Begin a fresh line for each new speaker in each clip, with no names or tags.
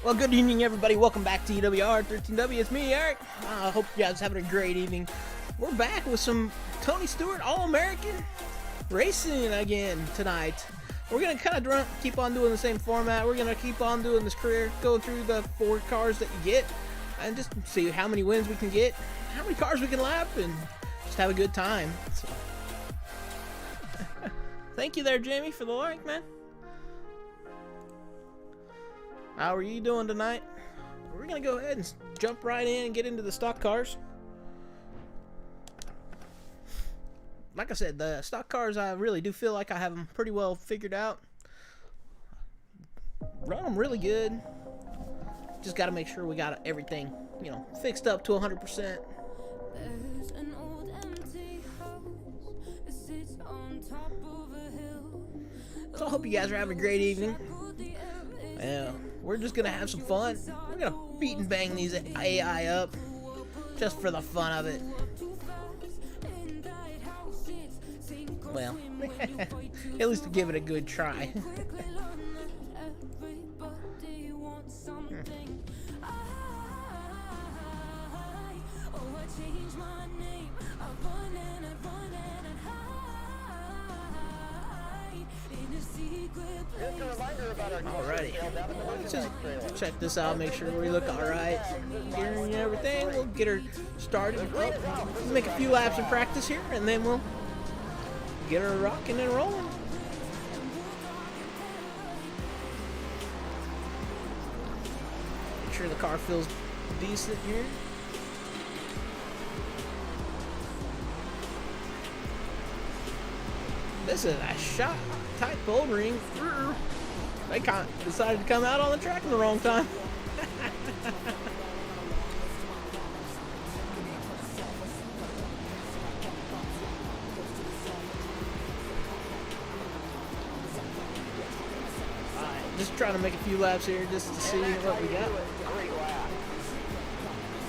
Well, good evening, everybody. Welcome back to EWR13W. It's me, Eric. I hope you guys are having a great evening. We're back with some Tony Stewart All-American racing again tonight. We're going to kind of keep on doing the same format. We're going to keep on doing this career, go through the 4 cars that you get, and just see how many wins we can get, how many cars we can lap, and just have a good time. So. Thank you there, Jamie, for the like, man. How are you doing tonight? We're gonna go ahead and jump right in and get into the stock cars. Like I said, the stock cars, I really do feel like I have them pretty well figured out. Run them really good. Just got to make sure we got everything, you know, fixed up to 100%. So I hope you guys are having a great evening. We're just gonna have some fun. We're gonna beat and bang these AI up just for the fun of it. Well, at least to give it a good try. Alrighty, let's just check this out, make sure we look alright. Gearing and everything, we'll get her started up. Make a few laps of practice here, and then we'll get her rocking and rolling. Make sure the car feels decent here. This is a shot tight bold ring. They decided to come out on the track in the wrong time. Alright, just trying to make a few laps here just to see what we got.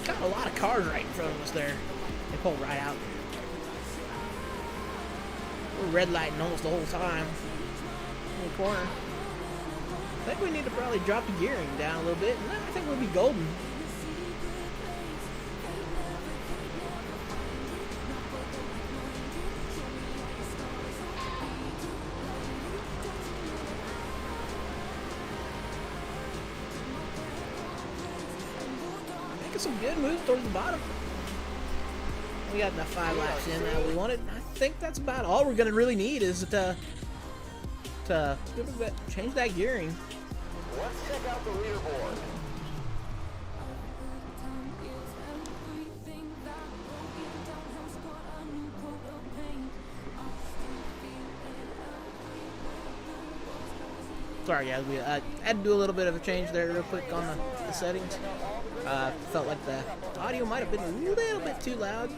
Got a lot of cars right in front of us there. They pulled right out. We're red lighting almost the whole time in the corner. I think we need to probably drop the gearing down a little bit, and then I think we'll be golden. Making some good moves towards the bottom. We got the 5 laps in that we wanted. I think that's about all we're gonna really need is to change that gearing.
Let's check out the leaderboard.
Sorry guys, we had to do a little bit of a change there real quick on the settings. Felt like the audio might have been a little bit too loud.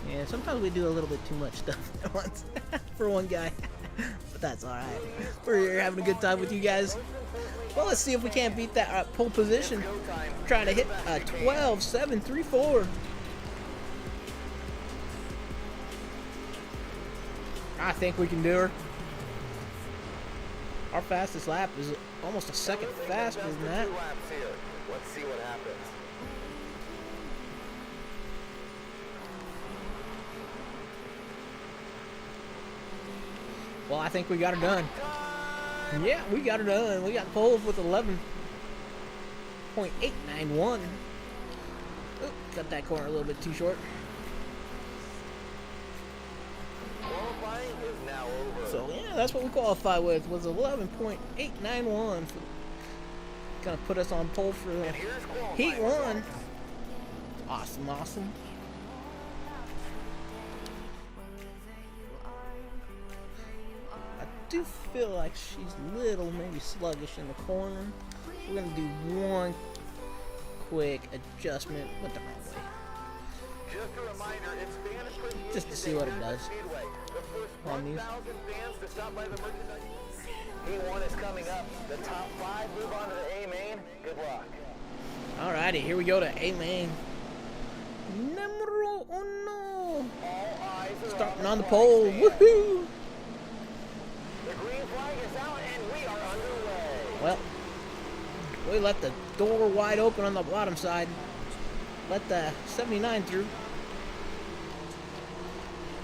Yeah, sometimes we do a little bit too much stuff at once for one guy, but that's all right. We're here having a good time with you guys. Well, let's see if we can't beat that pole position. Trying to hit a 12.734. I think we can do her. Our fastest lap is almost a second faster than that.
Let's see what happens.
Well, I think we got her done. Yeah, we got her done. We got pole with 11.891. Cut that corner a little bit too short.
Qualifying is now over.
So yeah, that's what we qualify with. Was 11.891. Gonna put us on pole for heat 1. Awesome, awesome. I do feel like she's little, maybe sluggish in the corner. We're gonna do one quick adjustment with the wrong way.
Just a reminder, it's
Just to see what it does on these.
P1 is coming up. The top 5 move on to the A main. Good luck.
Alrighty, here we go to A main. Numero uno.
All eyes are
Starting
on
on the
flag
pole.
stand.
Woohoo!
The green flag is out and we are underway.
Well, we left the door wide open on the bottom side. Let the 79 through.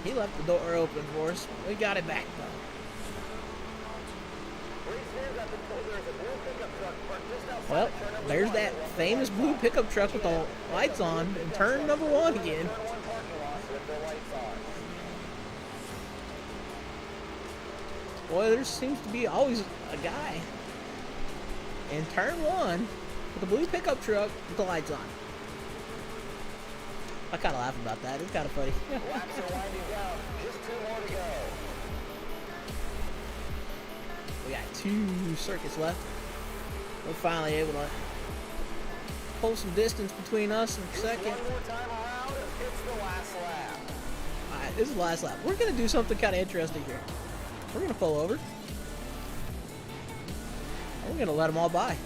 He left the door open for us. We got it back though. Well, there's that famous blue pickup truck with the lights on in turn number 1 again. Boy, there seems to be always a guy in turn 1 with a blue pickup truck with the lights on. I kind of laugh about that. It's kind of funny.
Laps are winding down. Just 2 more to go.
We got 2 circuits left. We're finally able to pull some distance between us and second.
One more time around. It's the last lap.
Alright, this is the last lap. We're going to do something kind of interesting here. We're going to pull over. And we're going to let them all by.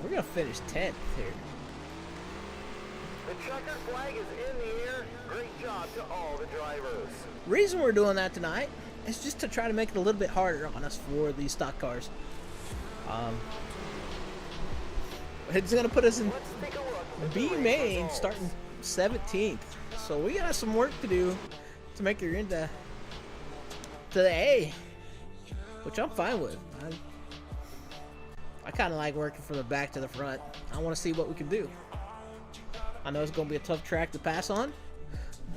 We're going to finish 10th here.
The checkered flag is in the air. Great job to all the drivers.
Reason we're doing that tonight is just to try to make it a little bit harder on us for these stock cars. It's going to put us in
Let's take a look at the
B
race
main
results.
starting 17th. So we got some work to do to make it into the A, which I'm fine with. I kind of like working from the back to the front. I want to see what we can do. I know it's going to be a tough track to pass on,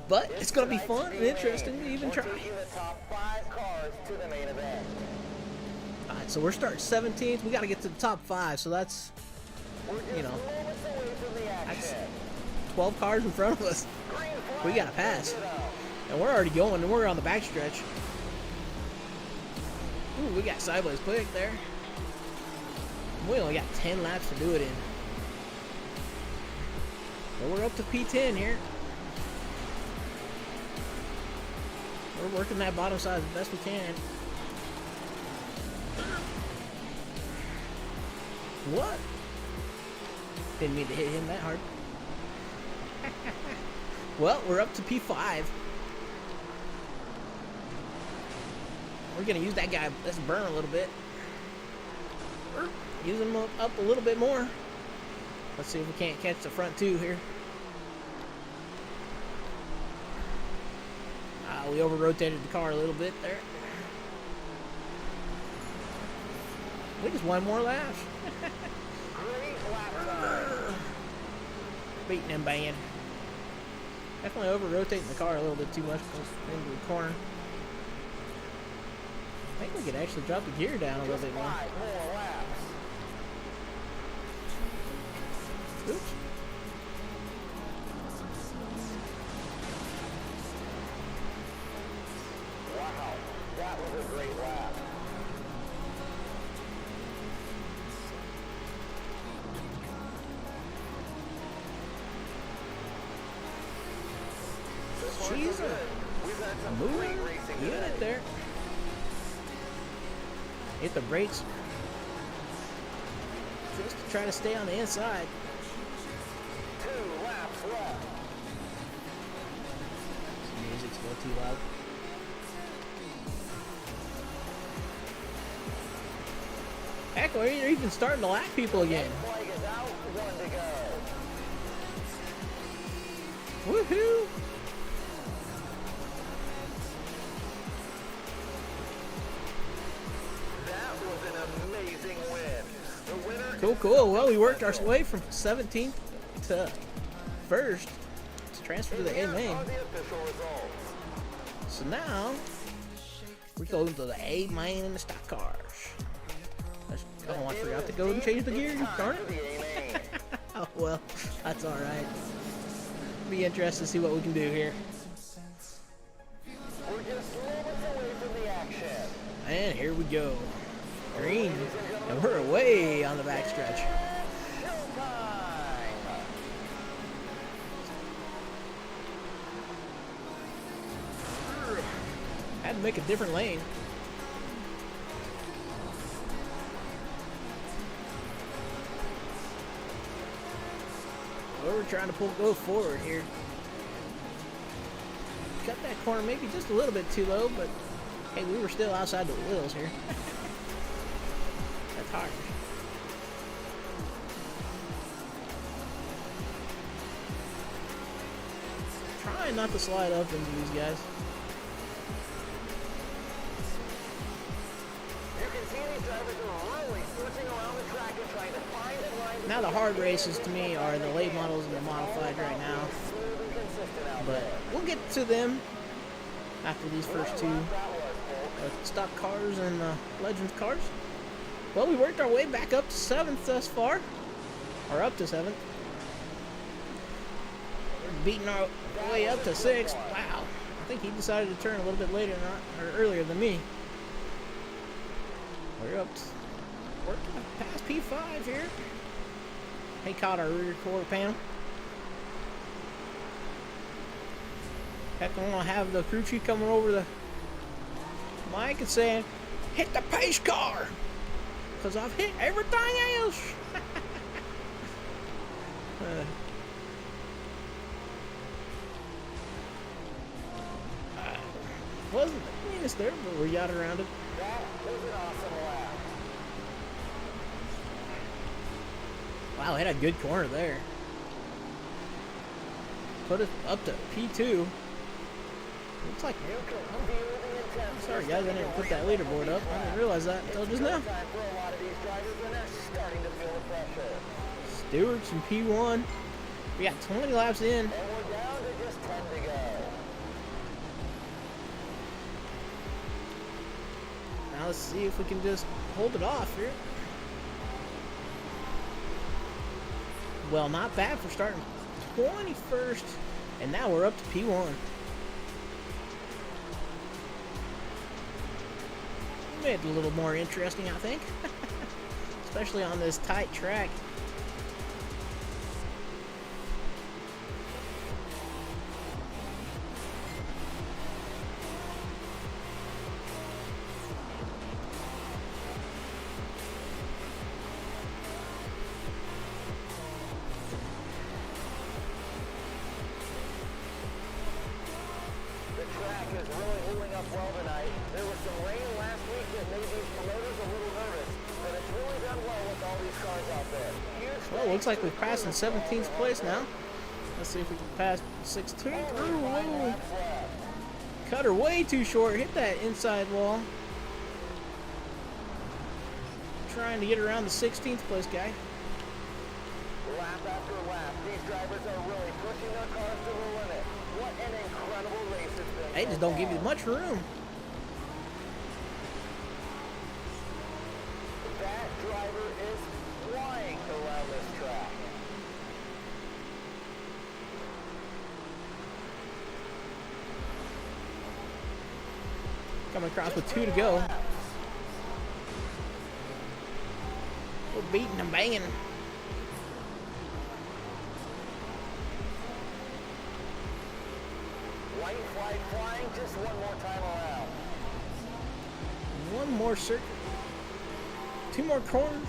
but it's going to be fun and interesting to even try.
We're taking the top 5 cars to the main event.
Alright, so we're starting 17th. We got to get to the top 5, so that's,
We're just
you know,
moments away from the
that's
action.
12 cars in front of us.
Green flag,
We got to pass.
get out.
And we're already going, and we're on the backstretch. Ooh, we got sideways quick there. We only got 10 laps to do it in. But we're up to P10 here. We're working that bottom side as best we can. What? Didn't mean to hit him that hard. Well, we're up to P5. We're gonna use that guy. Let's burn a little bit. Use him up a little bit more. Let's see if we can't catch the front 2 here. We over-rotated the car a little bit there. We just one more lap.
Great lap time.
Beating him banging. Definitely over-rotating the car a little bit too much into the corner. I think we could actually drop the gear down a little bit more.
5 more laps.
Oops.
Wow, that was a great lap.
She's a
We've had some
moving
great racing
unit
today.
there. Hit the brakes. Just to try to stay on the inside.
2 laps left.
Music's a little too loud. Heck, we're even starting to lap people again.
Flag is out, 1 to go.
Woohoo!
That was an amazing win. The winner
Cool, cool. Well, we worked our way from 17th to 1st to transfer to the A main.
are the official results.
So now we go into the A main in the stock cars. Oh, I forgot to go and change the gear. Darn
To
it.
the A main.
Oh well, that's all right. Be interested to see what we can do here.
We're just moments away from the action.
And here we go. Green, and we're away on the backstretch.
Showtime.
had to make a different lane. Well, we're trying to go forward here. Cut that corner maybe just a little bit too low, but hey, we were still outside the wheels here. That's hard. Trying not to slide up into these guys.
You can see these drivers are really switching around the track and trying to find and line.
Now the hard races to me are the late models and the modified right now. But we'll get to them after these first two stock cars and Legends cars. Well, we worked our way back up to 7th thus far. Or up to 7th. We're beating our way up to 6th. Wow. I think he decided to turn a little bit later, or earlier than me. We're up to, working past P5 here. He caught our rear quarter panel. Heck, I'm gonna have the crew chief coming over the mic and saying, "Hit the pace car," because I've hit everything else. Wasn't the cleanest there, but we got around it.
That was an awesome lap.
Wow, hit a good corner there. Put it up to P2. Looks like. Sorry guys, I didn't put that leaderboard up. I didn't realize that until just now. Stewart's in P1. We got 20 laps in.
And we're down to just 10 to go.
Now let's see if we can just hold it off here. Well, not bad for starting 21st, and now we're up to P1. Made it a little more interesting, I think. Especially on this tight track.
Is really holding up well tonight. There was some rain last week that made these promoters a little nervous, but it's really done well with all these cars out there.
Well, looks like we've passed in 17th place now. Let's see if we can pass 16th. Ooh, whoa. Cut her way too short. Hit that inside wall. Trying to get around the 16th place guy.
Lap after lap, these drivers are really pushing their cars to the limit. What an incredible race it's been.
They just don't give you much room.
That driver is flying around this track.
Coming across with 2 to go. We're beating and banging.
White flag flying just one more time around.
One more circuit. 2 more corners.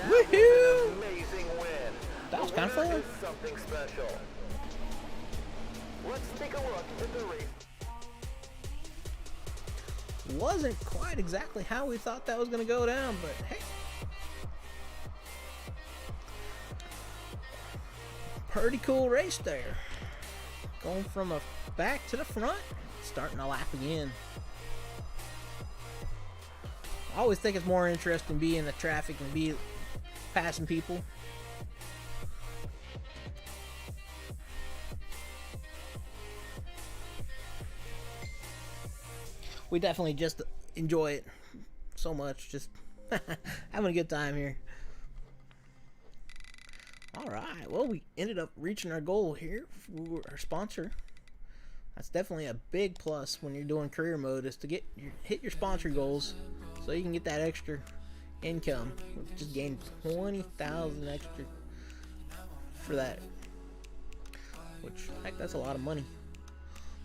Woohoo!
Amazing win.
That was kind of fun.
Something special. Let's take a look at the race.
Wasn't quite exactly how we thought that was going to go down, but hey. Pretty cool race there. Going from a back to the front, starting a lap again. I always think it's more interesting being in the traffic and be passing people. We definitely just enjoy it so much, just having a good time here. Alright, well, we ended up reaching our goal here for our sponsor. That's definitely a big plus when you're doing career mode, is to hit your sponsor goals so you can get that extra income. We just gained 20,000 extra for that. which, heck, that's a lot of money.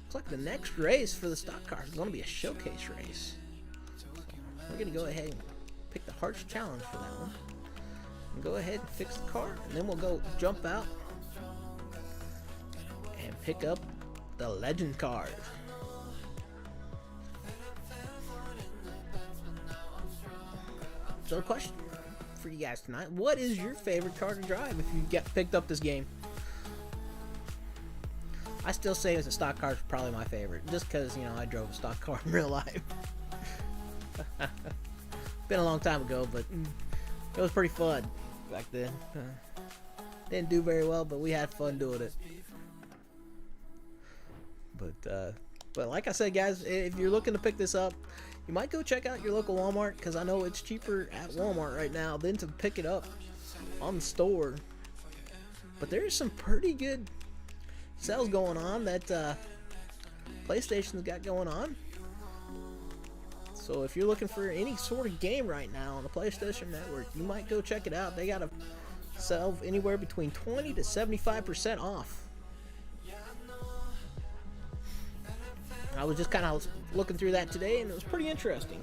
Looks like the next race for the stock car is going to be a showcase race. So we're going to go ahead and pick the Hearts Challenge for that one. And go ahead and fix the car, and then we'll go jump out and pick up the Legend cars. So the question for you guys tonight, what is your favorite car to drive if you get picked up this game? I still say as a stock car is probably my favorite, just because, you know, I drove a stock car in real life. Been a long time ago, but it was pretty fun back then. Didn't do very well, but we had fun doing it. But like I said, guys, if you're looking to pick this up, you might go check out your local Walmart, because I know it's cheaper at Walmart right now than to pick it up on the store. But there's some pretty good sales going on that PlayStation's got going on. So if you're looking for any sort of game right now on the PlayStation Network, you might go check it out. They got a sell anywhere between 20 to 75% off. I was just kind of looking through that today, and it was pretty interesting.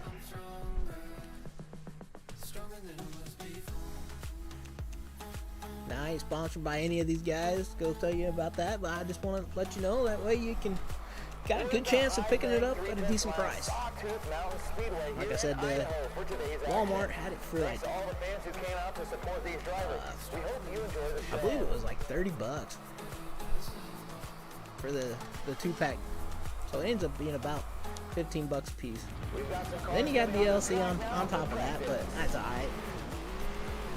Now, I ain't sponsored by any of these guys to go tell you about that, but I just want to let you know that way you can got a good chance of picking it up at a decent price. Like I said, Walmart had it for like I believe it was like $30 for the 2-pack. So it ends up being about $15 a piece. Then you got DLC on top of that, but that's alright.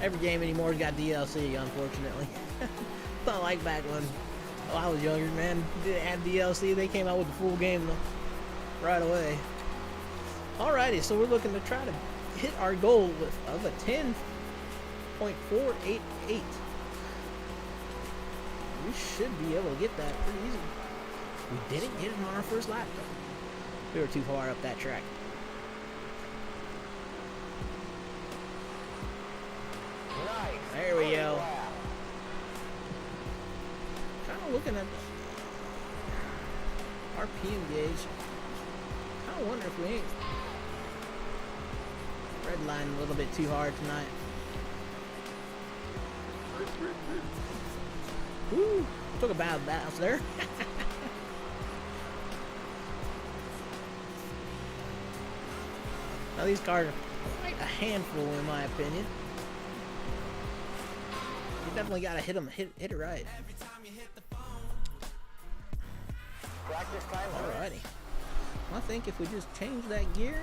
Every game anymore has got DLC, unfortunately. It's not like back when I was younger, man. Didn't have DLC, they came out with the full game right away. Alrighty, so we're looking to try to hit our goal of a 10.488. We should be able to get that pretty easy. We didn't get it on our first lap, though. We were too far up that track.
Nice.
There we go. Kind of looking at the RPM gauge. Kind of wonder if we ain't redlining a little bit too hard tonight. Woo! Took a bad bounce there. Now these cars are quite a handful in my opinion. You definitely gotta hit them, hit it right. Alrighty. I think if we just change that gear,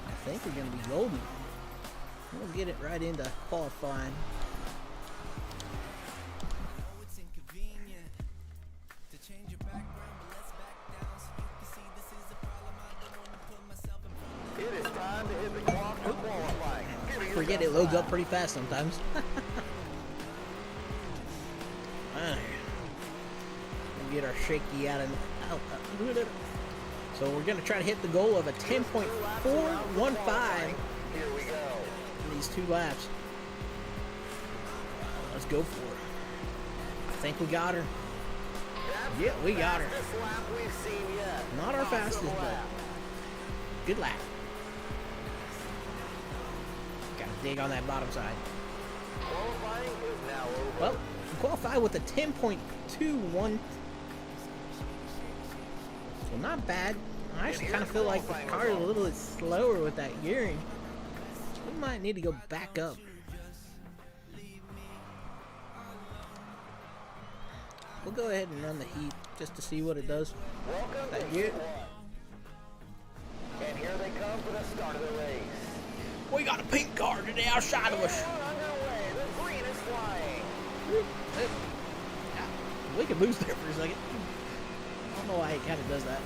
I think we're gonna be golden. We'll get it right into qualifying.
It is time to hit the clock for qualifying.
Forget it loads up pretty fast sometimes. Alright. We'll get our shaky out. So we're gonna try to hit the goal of a 10.415
Here we go.
in these 2 laps. Let's go for it. I think we got her. Yeah, we got her.
Fastest lap we've seen yet.
Not our fastest, but good lap. Gotta dig on that bottom side.
Qualifying is now over.
Well, we qualified with a 10.21. So not bad. I actually kind of feel like the car is a little bit slower with that gearing. We might need to go back up. We'll go ahead and run the heat just to see what it does.
Welcome
That
to
gear.
And here they come for the start of the race.
We got a pink car today outside of us.
We're underway. The green is flying.
Yeah, we can boost there for a second. I don't know why it kind of does that.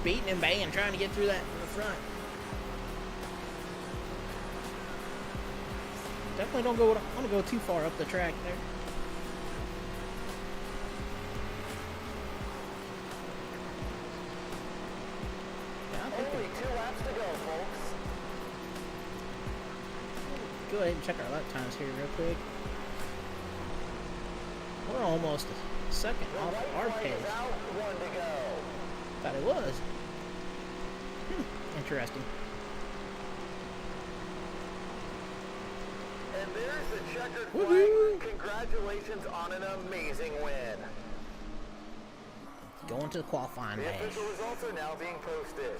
Beating and banging, trying to get through that in the front. Definitely don't go. I want to go too far up the track there.
Only 2 laps to go, folks.
Go ahead and check our lap times here real quick. We're almost a second off our pace.
Out, 1 to go.
Thought it was. Interesting.
And there's the checkered
Woohoo!
flag. Congratulations on an amazing win.
Going to the qualifying
The
dash.
official results are now being posted.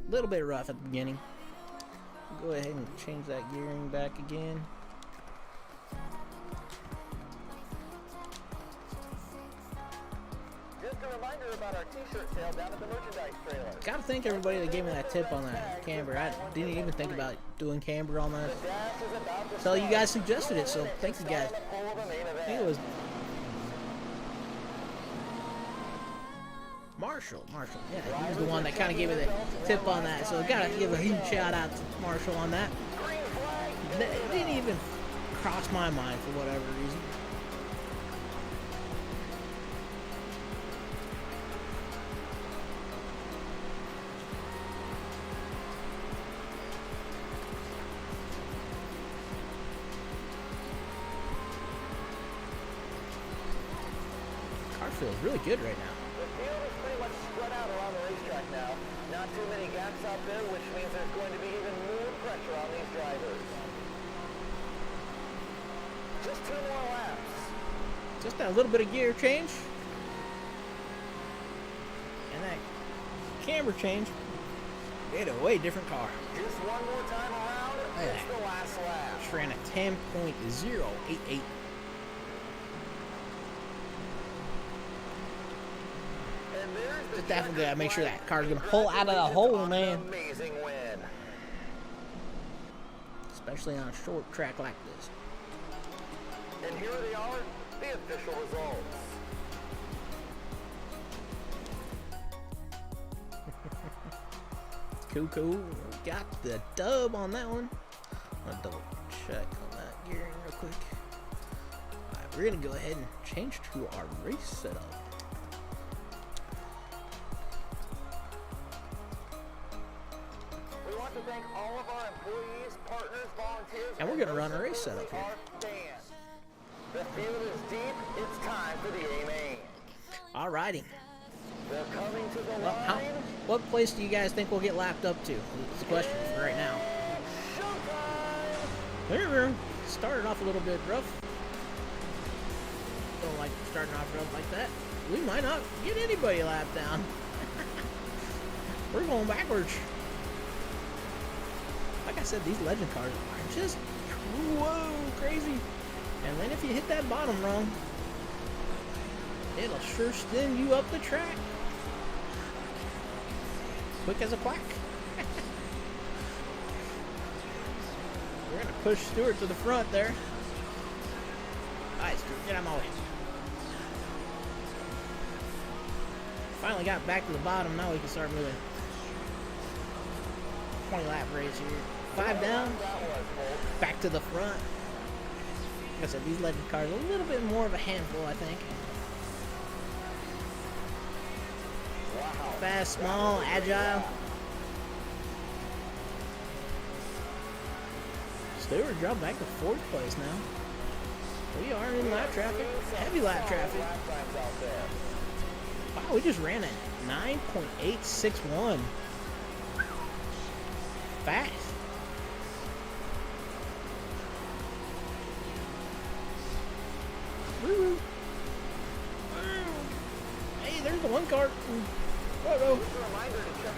A little bit rough at the beginning. Go ahead and change that gearing back again.
Just a reminder about our t-shirt sale down at the merchandise trailer.
Gotta thank everybody that gave me that tip on that camber. I didn't even think about doing camber on that.
The dash is about to
So you
start.
guys suggested it, so thank you guys.
The pole of the main
I think
event.
it was Marshall. Yeah, he was the one that kind of gave me the tip on that. So gotta give a huge shout out to Marshall on that.
Green flag.
It didn't even cross my mind for whatever reason. Car feels really good right now.
The field is pretty much spread out around the racetrack now. Not too many gaps out there, which means there's going to be even more pressure on these drivers. Just 2 more laps.
Just a little bit of gear change. And that camber change made a way different car.
Just 1 more time around.
Look at
It's
that.
the last lap.
Just ran a 10.088.
And there's the
Just definitely gotta
checkered
make sure
flag.
that car's gonna pull out of the hole,
Congratulations on
man.
an amazing win.
Especially on a short track like this.
And here they are, the official results.
Cool. Got the dub on that one. I'm gonna double check on that gearing real quick. Alright, we're gonna go ahead and change to our race setup.
We want to thank all of our employees, partners, volunteers,
And we're gonna run a race setup here.
our fans. The field is deep. It's time for the A-main.
Alrighty.
They're coming to the
Well,
line.
what place do you guys think we'll get lapped up to? It's the question for right now.
Showtime!
There we go. Started off a little bit rough. Don't like starting off rough like that. We might not get anybody lapped down. We're going backwards. Like I said, these legend cars are just whoa crazy. And then if you hit that bottom rung, it'll sure send you up the track. Quick as a quack. We're gonna push Stewart to the front there. Alright, Stewart, get out of my way. Finally got back to the bottom, now we can start moving. 20 lap race here. 5 down, back to the front. Like I said, these legend cars are a little bit more of a handful, I think. Fast, small, agile. Stewart dropped back to 4th place now. We are in lap traffic, heavy lap traffic. Wow, we just ran at 9.861. Fast. Woo-woo. Hey, there's the one car. Oh no.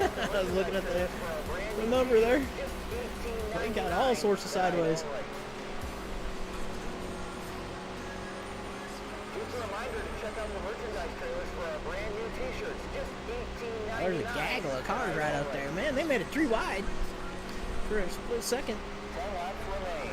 I was looking at the number there. They got all sorts of sideways.
Just a reminder to check out the merchandise trailers for our brand new t-shirts. Just $18.99.
There's a gaggle of cars right out there. Man, they made it 3 wide for a split second.
10 laps remain.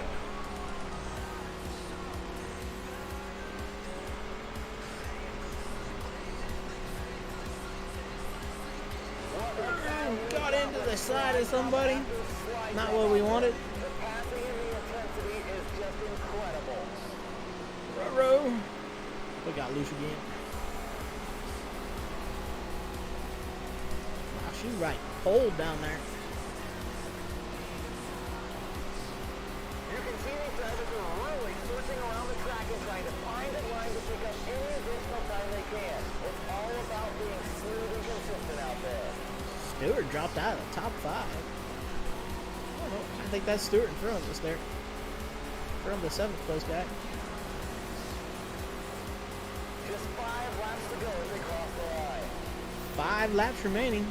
Got into the side of somebody. Not what we wanted.
The passing and the intensity is just incredible.
Ruh-roh. We got loose again. She right cold down there.
You can see these drivers are really searching around the track and trying to find a line to pick up any additional time they can. It's all about being smooth and consistent out there.
Stewart dropped out of the top 5. I don't know. I think that's Stewart in front of us there. From the 7th place guy.
Just 5 laps to go as they cross the line.
5 laps remaining.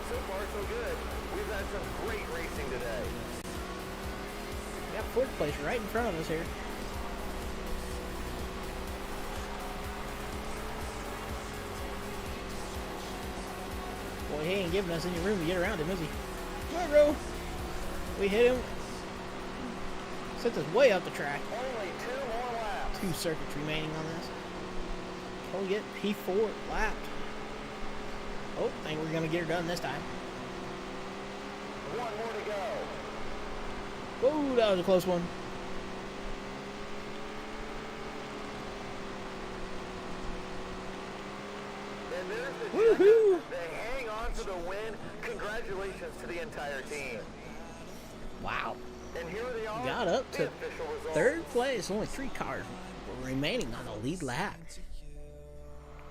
So far, so good. We've had some great racing today.
Got 4th place right in front of us here. Boy, he ain't giving us any room to get around him, is he? Come on, bro. We hit him. Sent us way up the track.
Only 2 more laps.
2 circuits remaining on this. Can we get P4 lapped? Oh, think we're gonna get her done this time.
1 more to go.
Whoa, that was a close one.
And there's the
Woohoo!
judges. They hang on to the win. Congratulations to the entire team.
Wow.
And here they are.
Got up
the
to
official results.
3rd place. Only 3 cars remaining on the lead lap.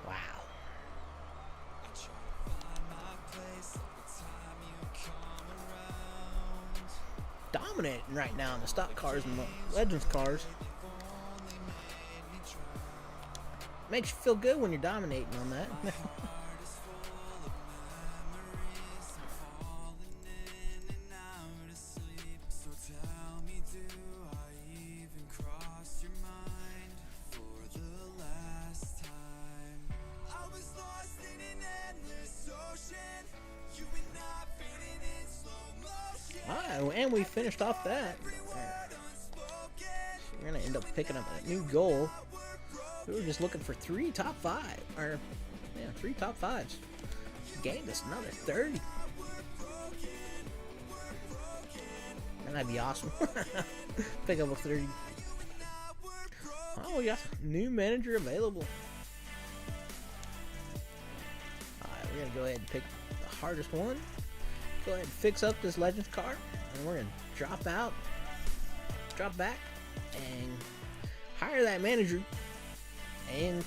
Wow. Dominating right now in the stock cars and the Legends cars. Makes you feel good when you're dominating on that. And we finished off that. We're gonna end up picking up a new goal. We were just looking for 3 top 5, or yeah, 3 top 5s. Gained us another 30. And that'd be awesome. Pick up a 30. Oh, we got a new manager available. Alright, we're gonna go ahead and pick the hardest one. Go ahead and fix up this Legends car, and we're gonna drop back, and hire that manager, and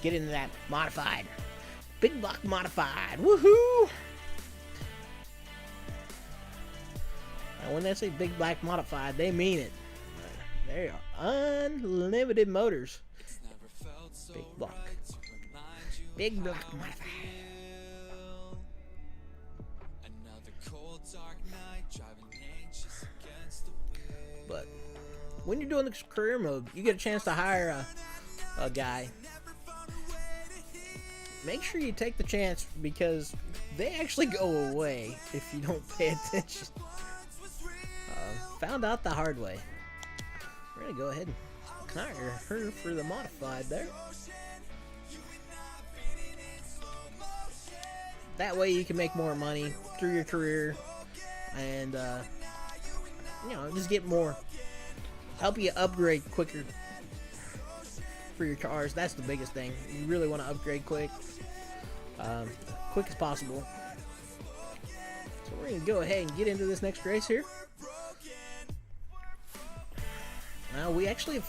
get into that modified, big block modified. Woohoo! Now, when they say big black modified, they mean it. They are unlimited motors. Big block modified. But when you're doing the career mode, you get a chance to hire a guy. Make sure you take the chance, because they actually go away if you don't pay attention. Found out the hard way. We're gonna go ahead and hire her for the modified there. That way you can make more money through your career, and you know, just get more, help you upgrade quicker for your cars. That's the biggest thing. You really want to upgrade quick as possible. So we're gonna go ahead and get into this next race here. Now we actually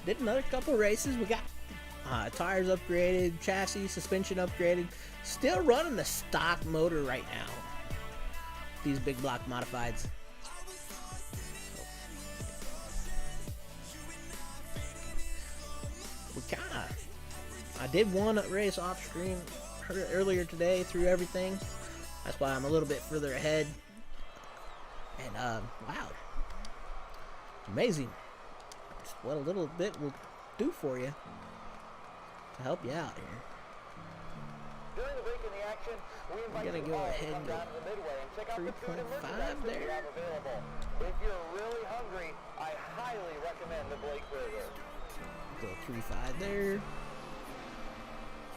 did another couple races. We got tires upgraded, chassis, suspension upgraded. Still running the stock motor right now. These big block modifieds. I did one race off screen earlier today through everything. That's why I'm a little bit further ahead. And wow, amazing. Just what a little bit will do for you to help you out here.
During the break in the action, we invite
gonna
you
go
all to
ahead
come
and
down to the midway and check out the food and
3.5
merchandise that we
there.
have available. If you're really hungry, I highly recommend the Blake Burger.
Go 3.5 there.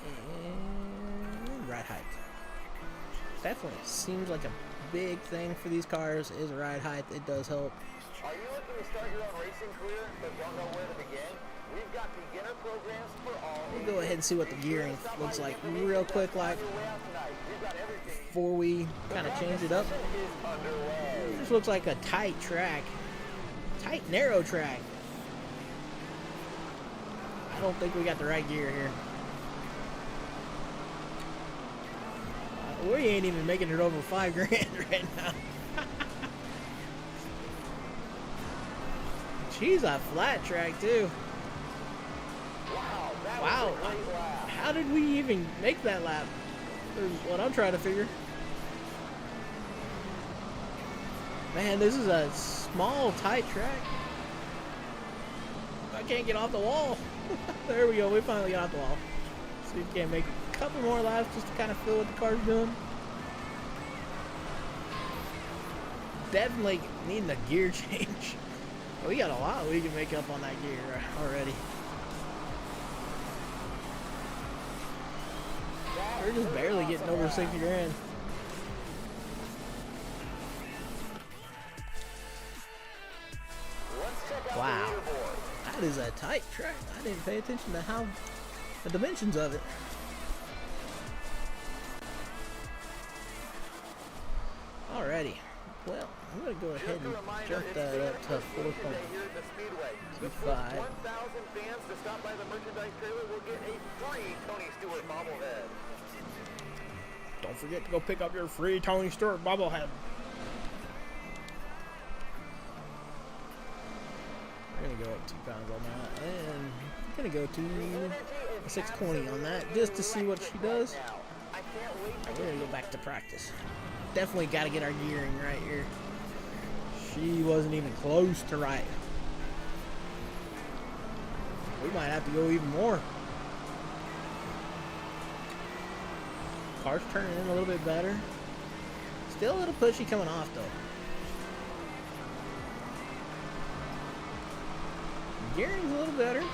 And ride height. Definitely seems like a big thing for these cars is ride height. It does help.
Are you looking to start your own racing career but don't know where to begin? We've got beginner programs for all
We'll go ahead and see what the gearing looks like real quick, like before we kind of change it up. It just looks like a tight track, tight, narrow track. I don't think we got the right gear here. We ain't even making it over $5 grand right now. She's a flat track too. Wow. How did we even make that lap? Is what I'm trying to figure. Man, this is a small, tight track. I can't get off the wall. There we go. We finally got off the wall. See if we can make a couple more laps just to kind of feel what the car's doing. Definitely needing a gear change. We got a lot we can make up on that gear already. We're just barely getting over 60 grand. Wow. That is a tight track. I didn't pay attention to how the dimensions of it. Alrighty. Well, I'm going to go ahead and jump that up to 4.25.
1,000 fans to stop by the merchandise trailer will get a free Tony Stewart bobblehead.
Don't forget to go pick up your free Tony Stewart bobblehead. We're going to go up 2 pounds on that. And I'm going to go to 620 on that just to see what she does. We're going to go back to practice. Definitely got to get our gearing right here. She wasn't even close to right. We might have to go even more. Car's turning in a little bit better. Still a little pushy coming off though. Gearing's a little better.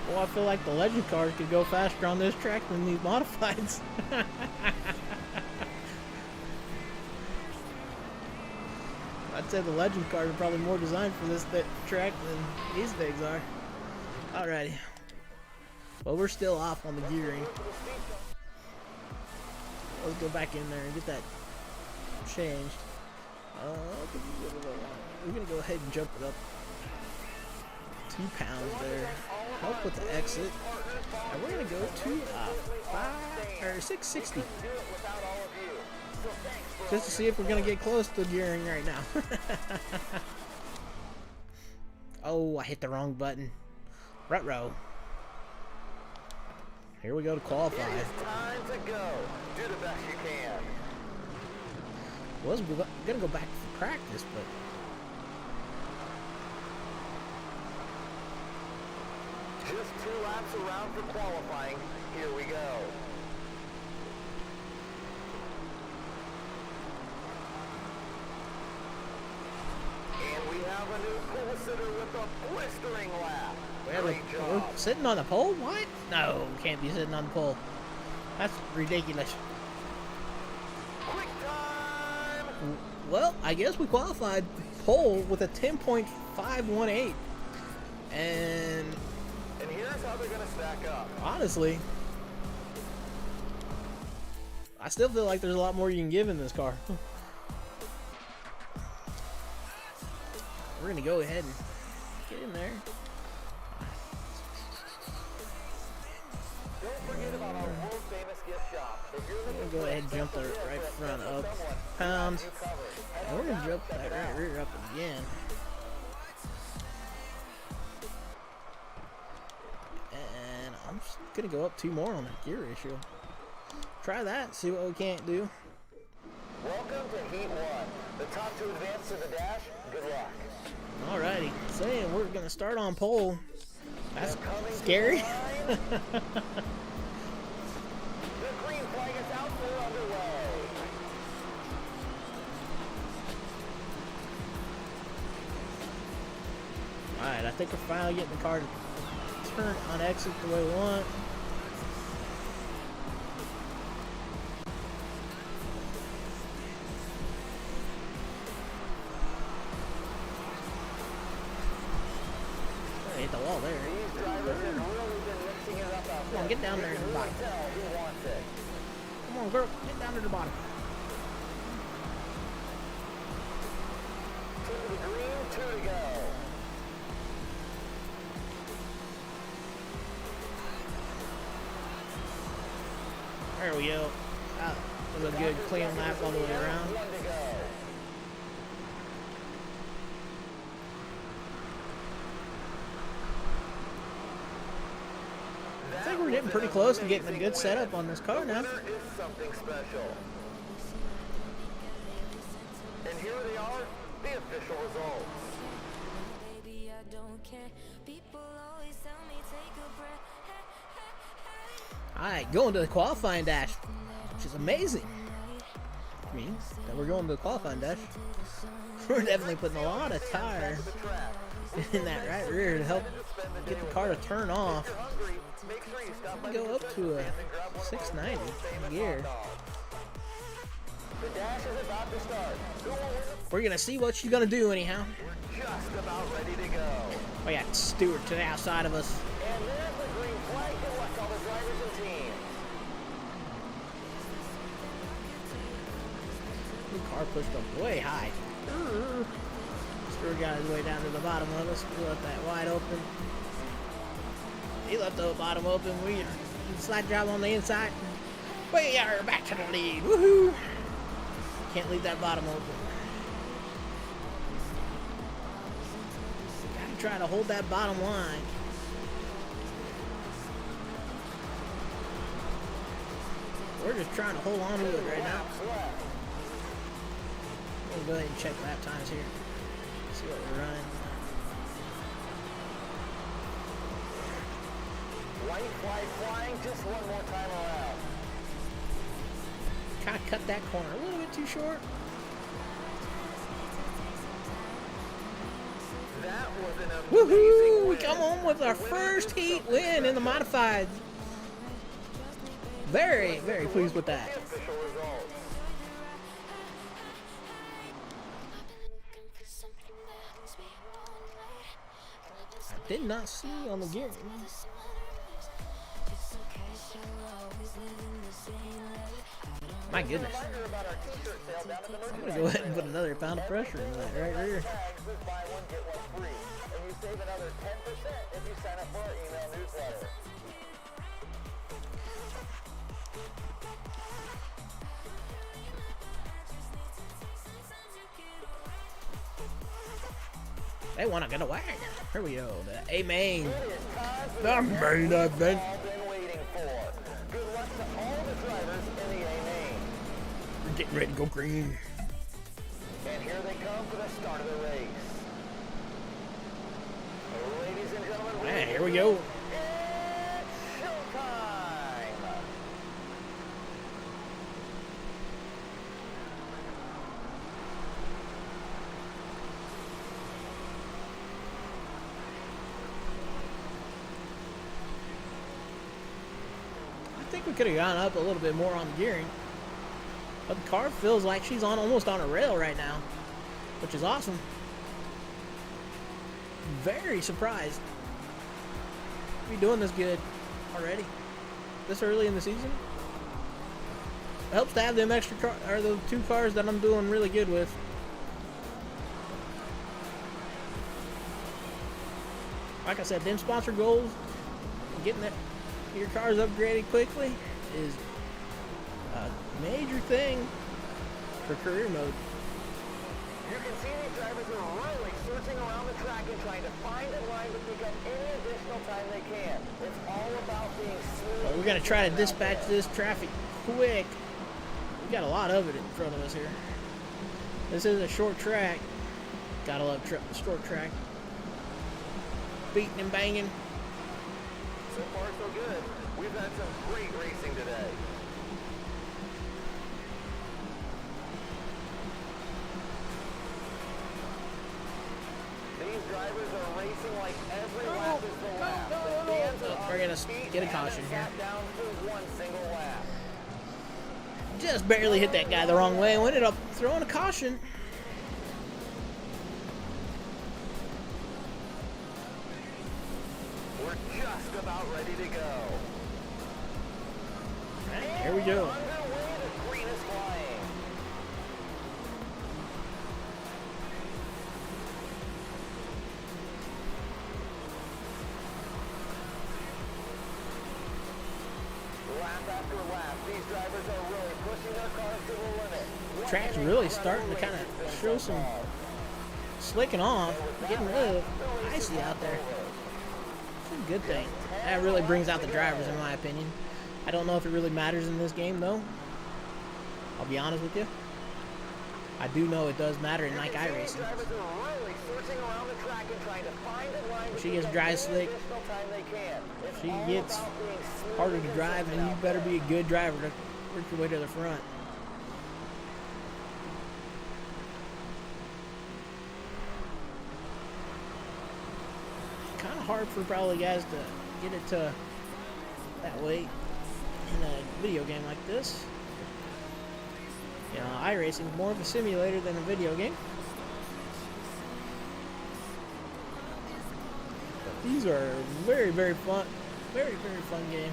Well, I feel like the legend cars could go faster on this track than these modifieds. I'd say the legend cars are probably more designed for this track than these things are. Alrighty. Well, we're still off on the gearing. Let's go back in there and get that changed. We're going to go ahead and jump it up 2 pounds there. Help with the exit. And we're going to go to 660. Just to see if we're going to get close to gearing right now. Oh, I hit the wrong button. Ruh-roh. Here we go to qualify.
It is time to go. Do the best you can.
Was going to go back for practice, but
just 2 laps around for qualifying. Here we go. And we have a new pole sitter with a blistering lap.
we're sitting on the pole? What? No, we can't be sitting on the pole. That's ridiculous.
Quick time!
Well, I guess we qualified pole with a 10.518. And
here's how they're going to stack up.
honestly, I still feel like there's a lot more you can give in this car. We're going to go ahead and get in there.
Don't forget about our world famous gift shop. If you're looking
Go ahead and jump the right front up pounds. And we're going to jump that right rear up again. And I'm just going to go up 2 more on the gear ratio. Try that, see what we can't do.
Welcome to Heat 1. The top 2 advance to the dash. Good luck.
Alrighty, saying we're going to start on pole. That's scary.
The green flag is out there underway.
Alright, I think we're finally getting the car to turn on exit the way we want. the wall there.
These drivers have really been mixing it up out
Come on, get down there
You
to the
can
bottom.
really tell who wants it.
Come on, girl, get down to the bottom.
To the green, 2 to go.
There we go. That was a good clean lap all the way around.
1 to go.
I think we're getting pretty close to getting a good setup on this car now.
There is something special. And here they are, the official results.
Baby, I don't care. People always tell me take a breath.
Alright, going to the qualifying dash, which is amazing. I mean, that we're going to the qualifying dash. We're definitely putting a lot of tire in that right rear to help get the car to turn off. We go up to a 690 gear.
The dash is about to start. Who will win?
We're gonna see what she's gonna do anyhow.
We're just about ready to go.
We got Stewart to the outside of us.
And there's the green flag. Good luck to all the drivers and teams.
The car pushed up way high. Stewart got his way down to the bottom of us. We left that wide open. He left the bottom open. We slide job on the inside. We are back to the lead. Woohoo! Can't leave that bottom open. Gotta try to hold that bottom line. We're just trying to hold on to it right now. We'll go ahead and check lap times here. See what we're running.
White flag flying just one more time around.
Kind of cut that corner a little bit too short.
That was an
Woohoo!
amazing
We
win.
come home with our first heat win in the modifieds. Very, very pleased with that.
The official results.
I did not see on the gear. My goodness.
Reminder about our t-shirt sale down at the
I'm gonna go ahead and put another pound of pressure in that right rear.
tags with buy one, get one free. And you save another 10% if you sign up for our email newsletter.
They wanna get away. Here we go. The A-main.
It is time for
The main event.
we've all been waiting for. Good luck to all the drivers in the A-main.
We're getting ready to go green.
And here they come for the start of the race. Ladies and gentlemen,
Man, here we go.
it's showtime!
I think we could have gone up a little bit more on the gearing. But the car feels like she's on almost on a rail right now, which is awesome. Very surprised to be doing this good already, this early in the season. It helps to have them extra car, or the two cars that I'm doing really good with. Like I said, them sponsor goals, getting your cars upgraded quickly is a major thing for career mode.
You can see these drivers are really searching around the track and trying to find a line to pick up any additional time they can. It's all about being smooth.
But we're gonna try to dispatch this traffic quick. We got a lot of it in front of us here. This is a short track. Gotta love short track. Beating and banging.
So far, so good. We've had some great racing today. These drivers are racing like every lap is the lap. The fans are on
We're gonna
their feet
get a
and
caution
haven't
here.
sat down for one single lap.
Just barely hit that guy the wrong way and ended up throwing a caution.
about ready to go.
Alright, here we go.
Underway, the green is flying. Lap after lap, these drivers are really pushing their cars to the limit.
Track's really starting to kind of show some slicking off, getting rid of icy out there. It's a good thing. That really brings out the drivers, in my opinion. I don't know if it really matters in this game, though. I'll be honest with you. I do know it does matter in like iRacing. She gets dry slick. She gets harder to drive, and you better be a good driver to work your way to the front. Kind of hard for probably guys to get it to that way in a video game like this. You know, iRacing is more of a simulator than a video game. But these are very, very fun. Very, very fun game.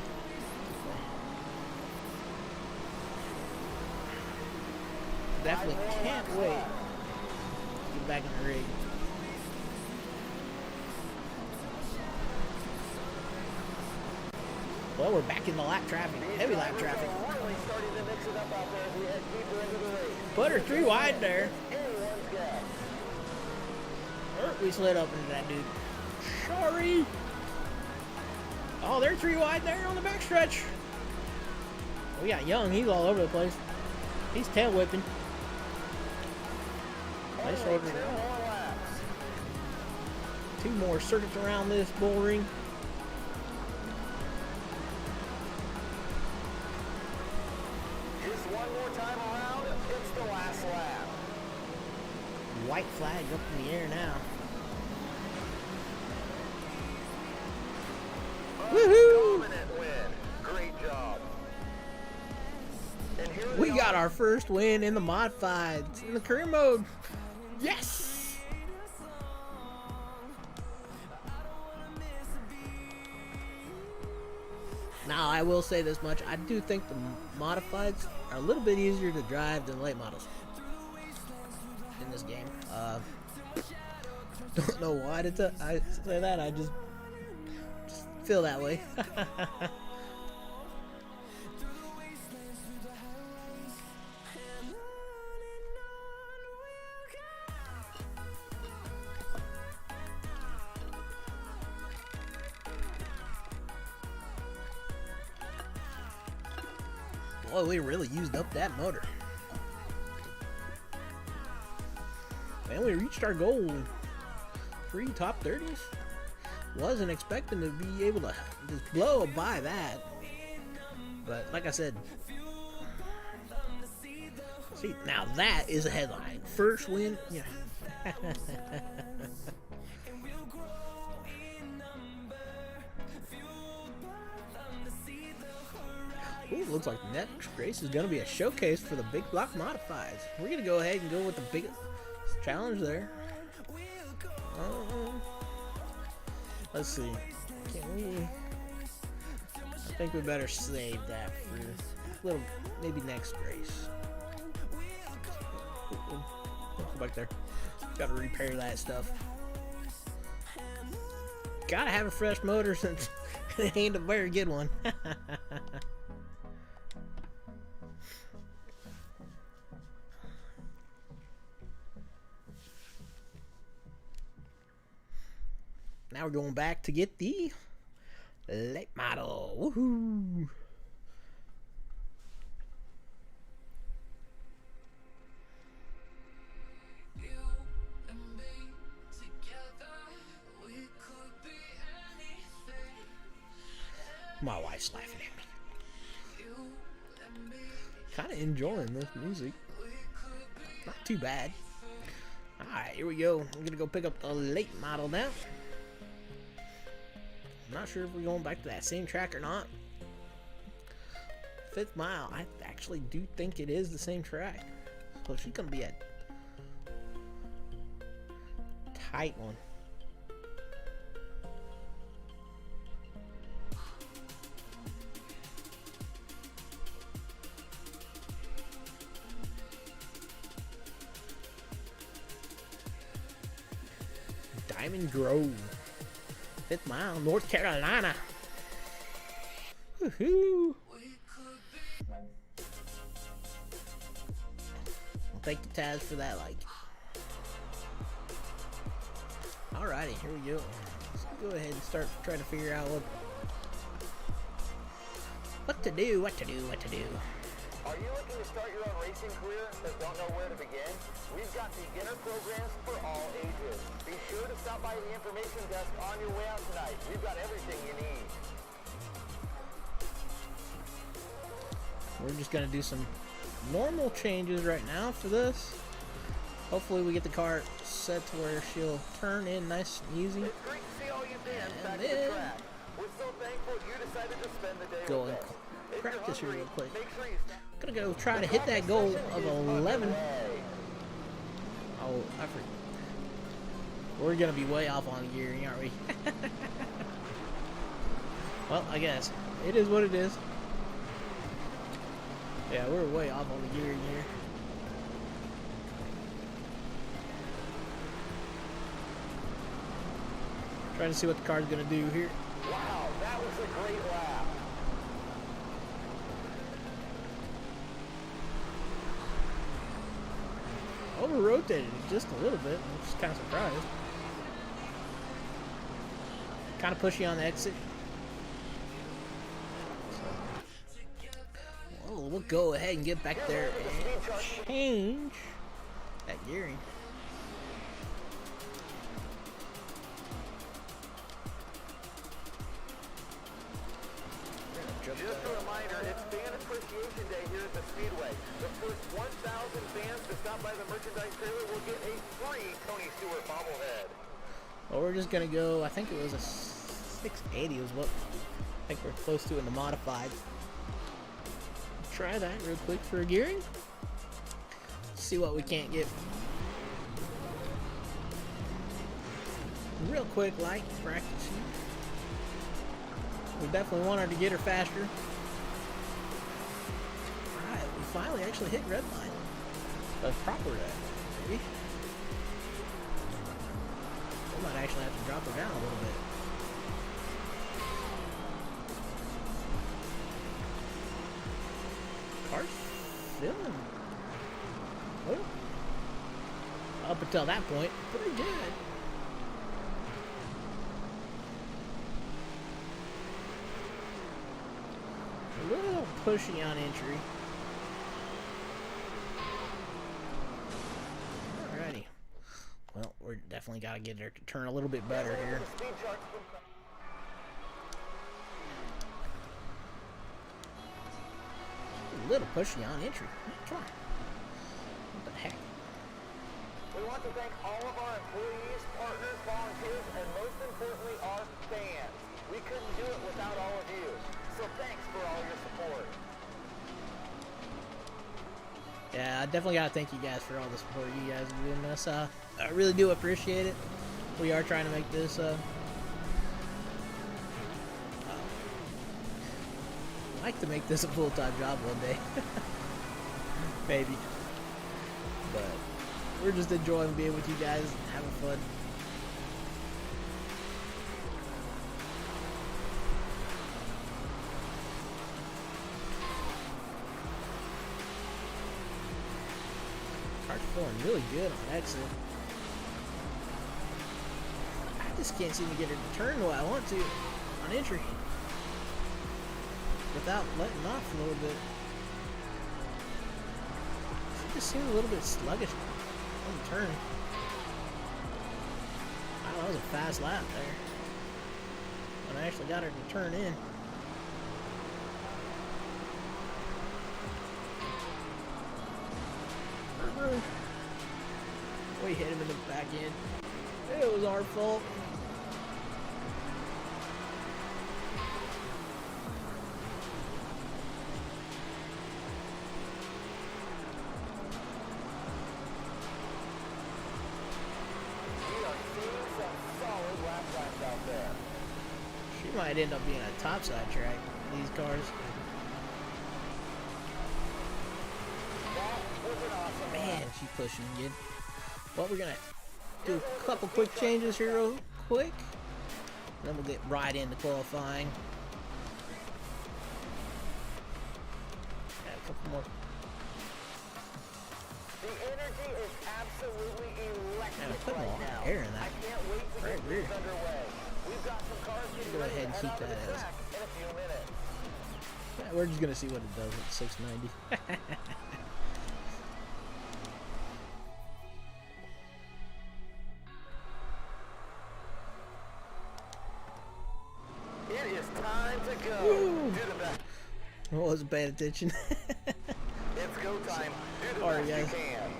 Definitely can't wait to get back in the rig. Well, we're back in the lap traffic, heavy lap traffic. Put her 3 wide there. We slid up into that dude. Sorry. Oh, they're 3 wide there on the backstretch. We got Young. He's all over the place. He's tail whipping. Nice order. 2 more circuits around this bull ring.
Just one more time around, it's the last lap.
White flag up in the air now. Woohoo!
Dominant win. Great job. And here
We got our first win in the modifieds in the career mode. Yes! Now, I will say this much. I do think the modifieds are a little bit easier to drive than late models in this game. Don't know why I say that. I just feel that way. Boy, we really used up that motor. And we reached our goal. 3 top 30s. Wasn't expecting to be able to just blow by that. But like I said, see, now that is a headline. First win. Yeah. Ooh, looks like the next race is going to be a showcase for the big block modifieds. We're going to go ahead and go with the biggest challenge there. Let's see. Can we? I think we better save that for a little, maybe next race. Go back there. Got to repair that stuff. Gotta have a fresh motor since it ain't a very good one. Now we're going back to get the late model. Woohoo! My wife's laughing at me. Kind of enjoying this music. Not too bad. Alright, here we go. I'm gonna go pick up the late model now. I'm not sure if we're going back to that same track or not. 5th mile. I actually do think it is the same track. So she's gonna be a tight one. Diamond Grove. 5th Mile, North Carolina. Woohoo! Well, thank you, Taz, for that like. Alrighty, here we go. Let's go ahead and start trying to figure out what to do.
Are you looking to start your own racing career but don't know where to begin? We've got beginner programs for all ages. Be sure to stop by the information desk on your way out tonight. We've got everything you need.
We're just going to do some normal changes right now for this. Hopefully we get the car set to where she'll turn in nice and easy.
It's great to see all you fans back
And
at the
then
track. We're so thankful you decided to spend the day
go
with
and
us. If
practice here
you're
real quick.
make sure you stop.
Gonna go try to hit that goal of 11. Oh, I forgot. We're gonna be way off on gearing, aren't we? Well, I guess it is what it is. Yeah, we're way off on the gearing here. Trying to see what the car's gonna do here.
Wow, that was a great lap.
Over rotated just a little bit. I'm just kind of surprised. Kind of pushy on the exit. Well, we'll go ahead and get back there and change that gearing.
Just a reminder, it's Fan Appreciation Day here at the Speedway. The first 1,000 fans to stop by the merchandise trailer will get a free Tony Stewart bobblehead.
Well, we're just gonna go. I think it was a 680 was what I think we're close to in the modified. Try that real quick for a gearing. See what we can't get. Real quick, like practicing. We definitely want her to get her faster. Alright, we finally actually hit red line. The proper red, maybe. We might actually have to drop her down a little bit. Car's filling. Oh. Up until that point, pretty good. A little pushy on entry. Alrighty. Well, we're definitely got to get her to turn a little bit better here. A little pushy on entry. Come on. What the heck?
We want to thank all of our employees, partners, volunteers, and most importantly, our fans. We couldn't do it without all of you. So thanks for all your support.
Yeah, I definitely got to thank you guys for all the support you guys are giving us. I really do appreciate it. We are trying to make this I'd like to make this a full-time job one day. Maybe. But we're just enjoying being with you guys and having fun. Car's feeling really good on exit. I just can't seem to get her to turn the way I want to on entry without letting off a little bit. She just seemed a little bit sluggish on the turn. Wow, that was a fast lap there. And I actually got her to turn in. We hit him in the back end. It was our fault.
We are seeing some solid lap times out there.
She might end up being a topside track, these cars.
That was an awesome
Man,
lap.
she's pushing again. Well, we're gonna do a couple quick changes here real quick. Then we'll get right into qualifying. Got a couple more.
The energy is absolutely electric
Man, I'm putting a lot
right now.
of air in that.
I can't wait to
Right
get
rear.
these underway. We've got some cars getting
Go
ready
ahead
to
and
head
keep
onto
that
the
as.
track in a few minutes.
Yeah, we're just gonna see what it does at 690.
It is time to go.
Woo.
Do the best.
I wasn't paying attention.
It's go time. Do the
Sorry,
best
guys.
you can.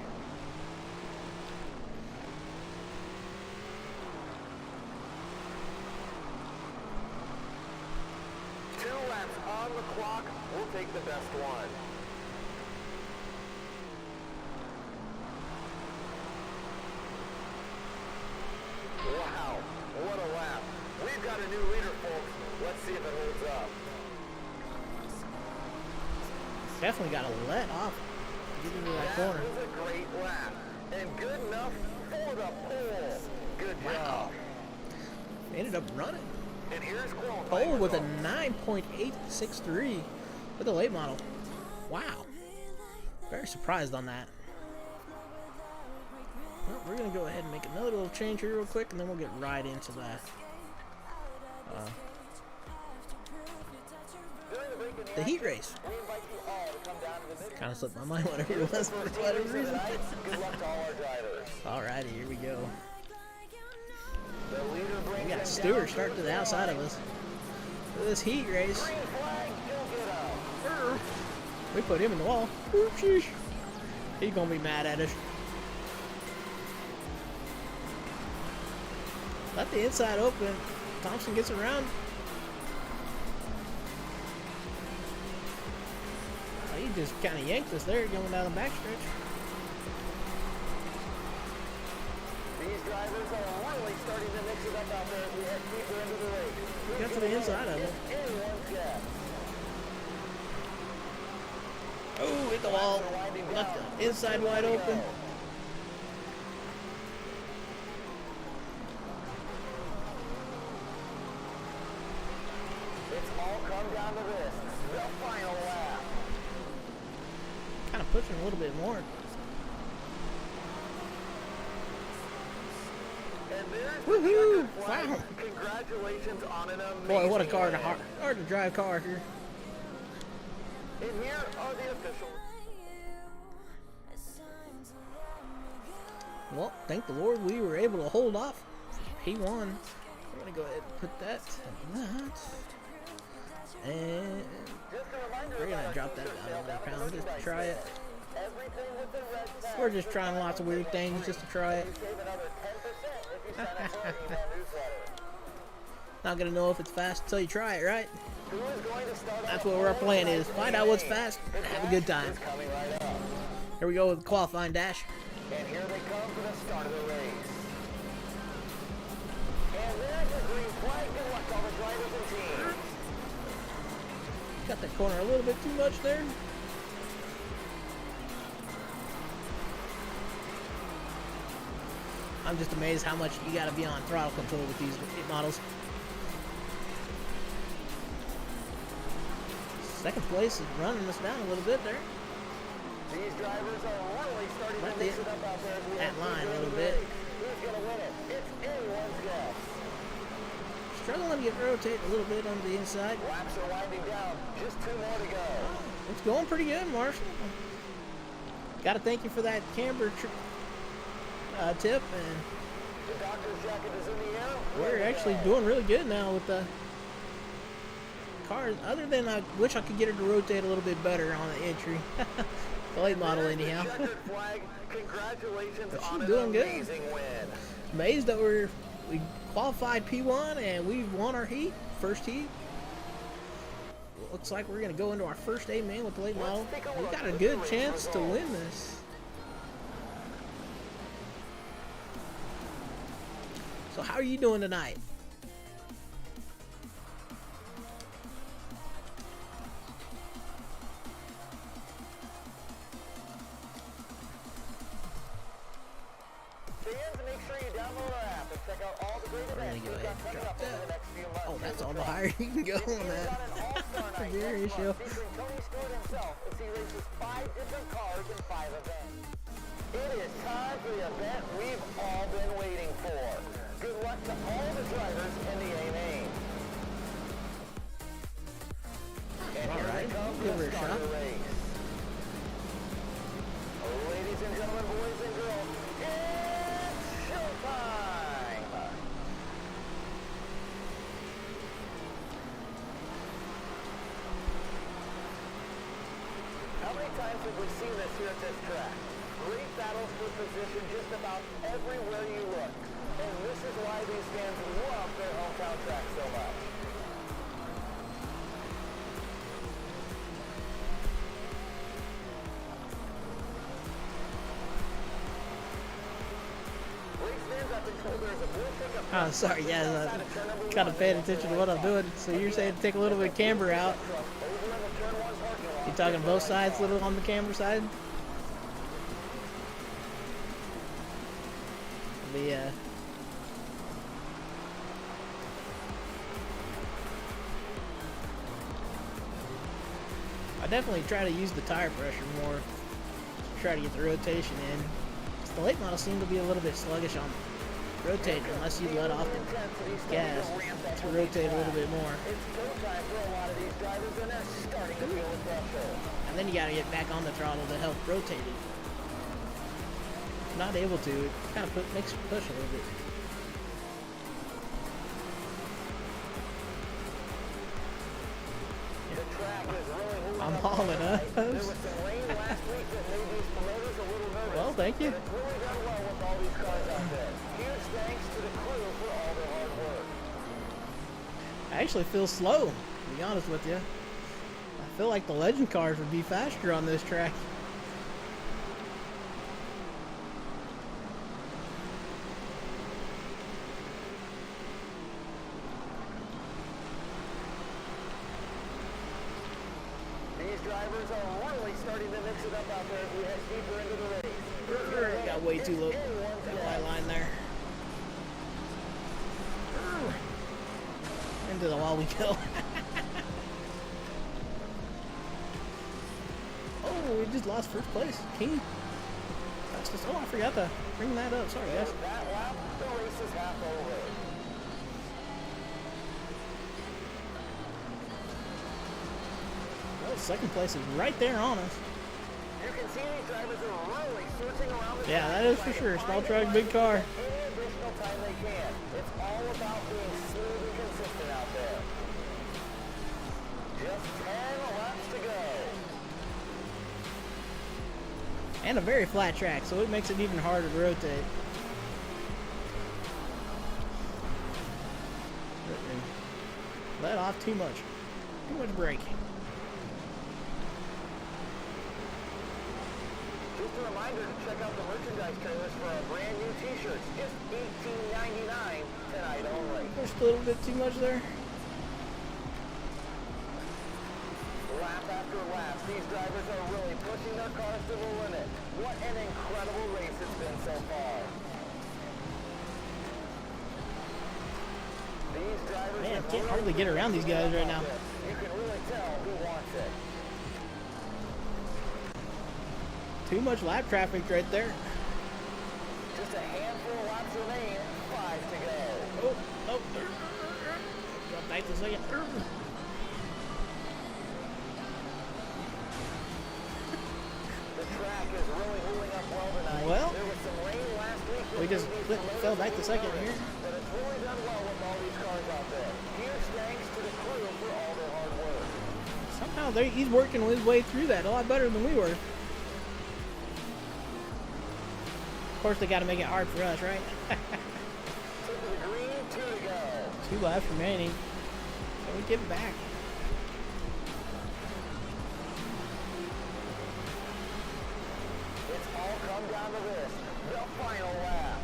Two laps on the clock. We'll take the best one. Wow, what a lap. We've got a new leader, folks. Let's see if it holds up.
Definitely got to let off. Get into that corner.
was a great lap. And good enough for the pole. Good
Wow.
job.
Ended up running.
And here's qualifying
Pole with a
results.
9.863 with the late model. Wow. Very surprised on that. Well, we're going to go ahead and make another little change here real quick, and then we'll get right into that.
During the break in
The heat race.
we invite you all to come down to the mid-
Kind of slipped my mind whatever it was for whatever reason.
Good luck to all our drivers.
Alrighty, here we go.
The leader brings
We got
them
Stewart
down
starting to the
finish
outside of
line.
us. Look at this heat race.
Green flag, he'll get up.
We put him in the wall. Oop, sheesh. He's going to be mad at us. Let the inside open. Thompson gets around. Oh, he just kind of yanked us there going down the backstretch.
These drivers are really starting to mix it up out there as we head deeper into the race.
Got to the inside of it.
It's anyone's guess.
Oh, hit the wall. Left the inside wide open.
It's all come down to this. The final lap.
Kind of pushing a little bit more.
And there's
Woohoo!
the checkered flag.
Wow.
Congratulations on an amazing
Boy, what a car to
win.
hard to drive car here.
And here are the officials.
Well, thank the Lord we were able to hold off P1. We're gonna go ahead and put that and that. And
Just a reminder
we're
about
gonna
our
drop that
t-shirt
down
sale
on the
down
pound
at
just to
merchandise
try it.
stand. Everything with the red tag.
We're just trying lots of weird things just to try it.
You save another 10% if you sign up for our email newsletter.
Not gonna know if it's fast until you try it, right?
Who is going to start
That's
on
what our
pole
plan
tonight
is.
in
Find
the
out what's
A?
fast
The
and have a
dash
good time.
is coming right up.
Here we go with the qualifying dash.
And here they come for the start of the race. And there's the green flag. Good luck to all the drivers and teams.
Got that corner a little bit too much there. I'm just amazed how much you gotta be on throttle control with these models. Second place is running us down a little bit there.
These drivers are really starting
Let
to
the-
mix it up out there as we
that
head
line
deeper
a
into
little
the
bit.
race. Who's going to win it? It's anyone's guess.
Struggling to get rotate a little bit on the inside.
Laps are winding down. Just 2 more to go.
It's going pretty good, Marshall. Got to thank you for that camber tip, and
The doctor's jacket is in the air.
we're
Ready to
actually
go.
doing really good now with the cars. Other than I wish I could get her to rotate a little bit better on the entry. The late model,
There's the
anyhow.
checkered flag. Congratulations
But she's
on an
doing good.
amazing win.
Amazed that we qualified P1 and we won our heat, first heat. Looks like we're gonna go into our first A main with the late model.
take a
We
look
got a
at the
good
race
chance to
results.
win this. So how are you doing tonight?
Fans, make sure you
gonna go ahead and drop that. Oh, that's all the higher you can go on that. Gear ratio.
Featuring Tony Stewart himself as he races 5 different cars in 5 events. It is time for the event we've all been waiting for. Good luck to all the drivers in the A main. And
All
here
right,
they come
give
to
her a
start
shot.
the race. Ladies and gentlemen, boys and girls, it's showtime! How many times have we seen this here at this track? Great battles for position just about everywhere you look. And this is why these fans love their hometown track so much.
Oh, sorry, yeah, kind of paying attention to what I'm doing. So you're saying take a little bit of camber out. You talking both sides, little on the camber side? I definitely try to use the tire pressure more to try to get the rotation in. The late models seem to be a little bit sluggish on rotating unless you let off the gas to rotate a little bit more. And then you gotta get back on the throttle to help rotate it. If not able to, it kind of makes you push a little bit. I'm hauling, huh? Well, thank you. I actually feel slow, to be honest with you. I feel like the legend cars would be faster on this track.
These drivers are really starting to mix it up out there as we head deeper into the race.
Got way too low. That white line there. Into the wall we go. Oh, we just lost first place. King. Fastest. Oh, I forgot to bring that up. Sorry, guys.
That lap, the race is half over.
Well, second place is right there on us.
You can see these drivers are really searching around the
Yeah, that is for sure. Small truck, big car.
any additional time they can. It's all about being smooth and consistent out there. Just 10 laps to go.
And a very flat track, so it makes it even harder to rotate. Let off too much. Too much brake.
Just a reminder to check out the merchandise trailers for our brand new t-shirts. Just $18.99 tonight only.
Just a little bit too much there.
Lap after lap, these drivers are really pushing their cars to the limit. What an incredible race it's been so far. These drivers
Man,
have
can't
really
hardly get around these guys right now.
You can really tell who wants it.
Too much lap traffic right there.
Just a handful of laps remain, 5 to go.
Oh, oh. Drop back to second.
The track is really holding up well tonight.
Well,
there was some rain last week.
we just fell back to second here.
But it's really done well with all these cars out there. Huge thanks to the crew for all their hard work.
Somehow he's working his way through that a lot better than we were. Of course, they got to make it hard for us, right?
To the green, 2 to go.
2 laps remaining. Can we get it back?
It's all come down to this, the final lap.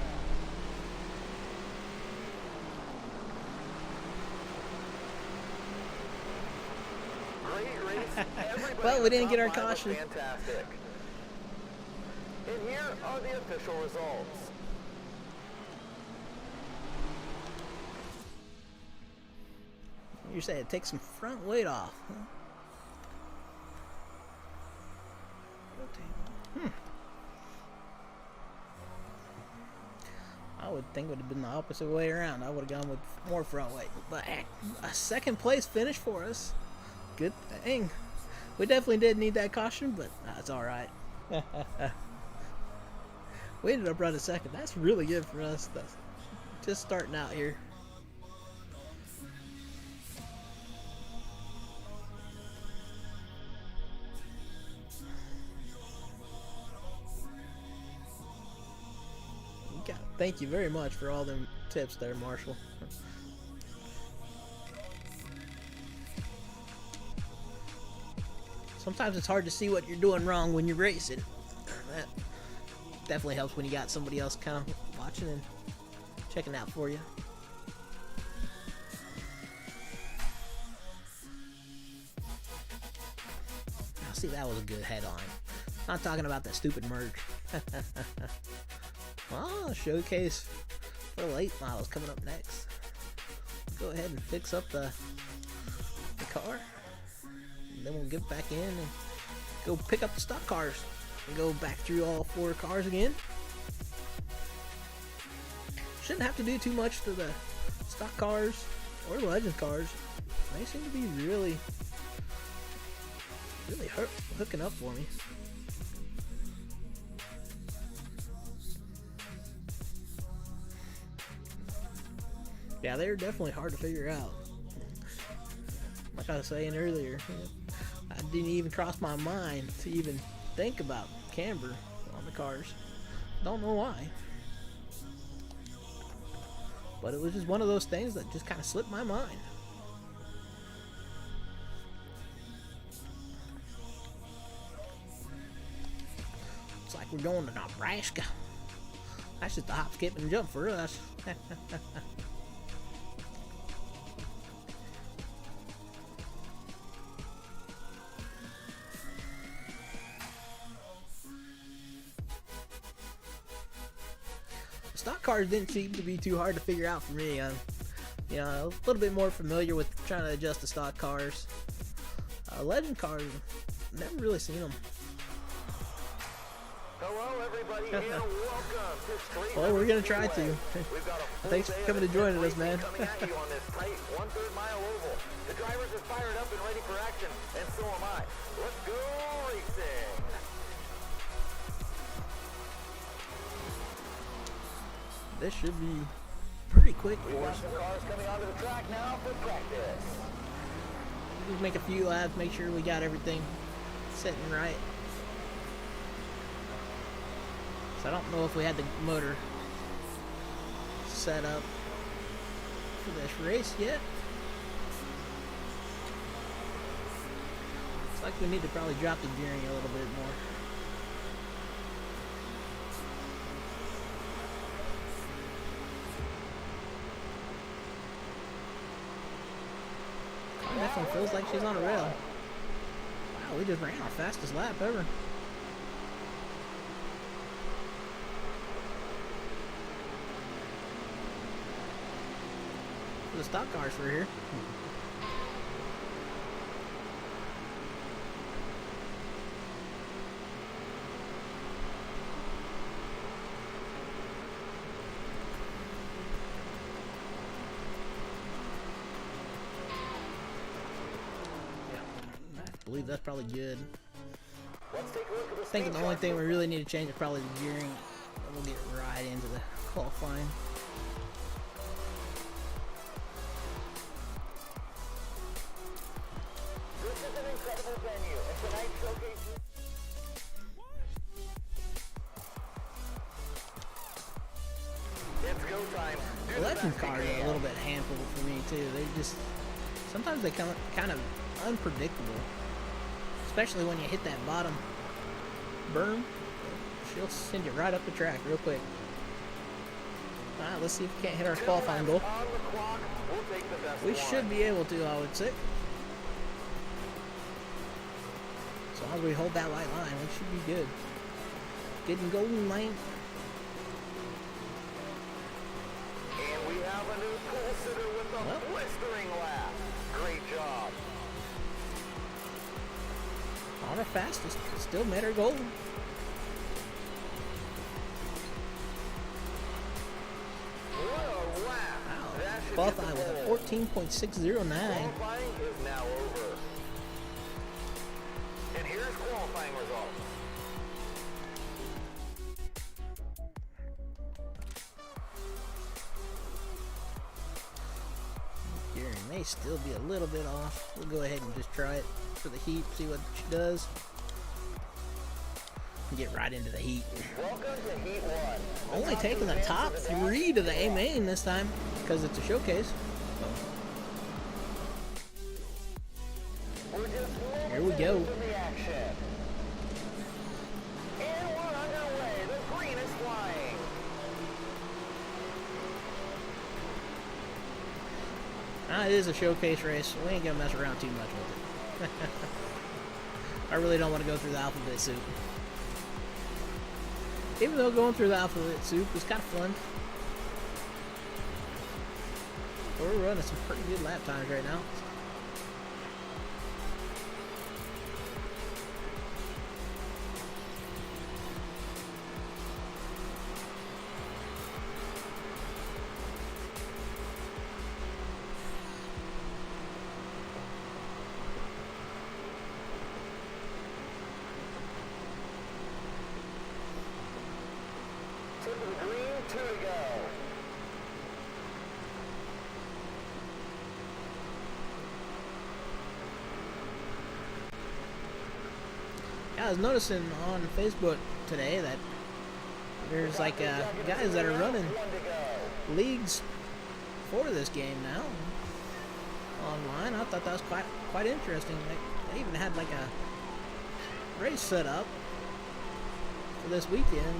Great race. Everybody
Well, we
on
didn't
top
get our
five was
caution.
Fantastic. And here are the official results.
You say it takes some front weight off. Huh? I would think it would have been the opposite way around. I would have gone with more front weight. But a second place finish for us. Good thing. We definitely did need that caution, but that's alright. We ended up running second. That's really good for us. That's just starting out here. Thank you very much for all them tips there, Marshall. Sometimes it's hard to see what you're doing wrong when you're racing. That definitely helps when you got somebody else kind of watching and checking out for you. Now, see, that was a good headline. Not talking about that stupid merge. Oh, showcase for late models coming up next. Go ahead and fix up the car. And then we'll get back in and go pick up the stock cars. And go back through all 4 cars again. Shouldn't have to do too much to the stock cars or the legend cars. They seem to be really hooking up for me. Yeah, they're definitely hard to figure out. Like I was saying earlier, I didn't even cross my mind to even think about camber on the cars. Don't know why. But it was just one of those things that just kind of slipped my mind. It's like we're going to Nebraska. That's just a hop, skip, and jump for us. Stock cars didn't seem to be too hard to figure out for me. You know, a little bit more familiar with trying to adjust the stock cars. Legend cars, never really seen them.
Hello, everybody, and welcome to Street.
Well, we're gonna try to. Thanks for coming and joining us, man.
Coming at you on this tight 1/3 mile oval. The drivers are fired up and ready for action, and so am I. Let's go racing.
This should be pretty quick
We've
for
got
us.
some cars coming onto the track now for practice.
Just make a few laps, make sure we got everything sitting right. So I don't know if we had the motor set up for this race yet. Looks like we need to probably drop the gearing a little bit more. Definitely feels like she's on a rail. Wow, we just ran our fastest lap ever. The stock cars were here. I believe that's probably good.
Let's take a look at the
I think the only thing we really need to change is probably the gearing. And we'll get right into the qualifying.
This is an incredible venue, and tonight's showcase. It's go time.
The legend cars are a little bit handful for me too. They just sometimes they come kind of unpredictable, especially when you hit that bottom berm. She'll send you right up the track real quick. All right, let's see if we can't hit our qualifying goal.
On the clock, we'll take the best
We
one.
should be able to, I would say. As long as we hold that white line, we should be good. Getting golden lane.
And we have a new pole sitter with a blistering lap. Great
on our fastest. Still met our goal.
Whoa, wow. That should
Qualifying
get the
with a
pole.
14.609.
Qualifying is now over. And here's qualifying results.
Gearing may still be a little bit off. We'll go ahead and just try it for the heat, see what she does. Get right into the heat.
Welcome to Heat 1.
Only taking the top 3 to the A main this time because it's a showcase.
We're just
Here we go.
from the action. And we're underway. The green is flying.
It is a showcase race. We ain't gonna mess around too much with it. I really don't want to go through the alphabet soup. Even though going through the alphabet soup is kind of fun. We're running some pretty good lap times right now.
To the green, 2 to go.
Yeah, I was noticing on Facebook today that there's like guys that are running
1 to go.
leagues for this game now online. I thought that was quite interesting. They even had like a race set up for this weekend.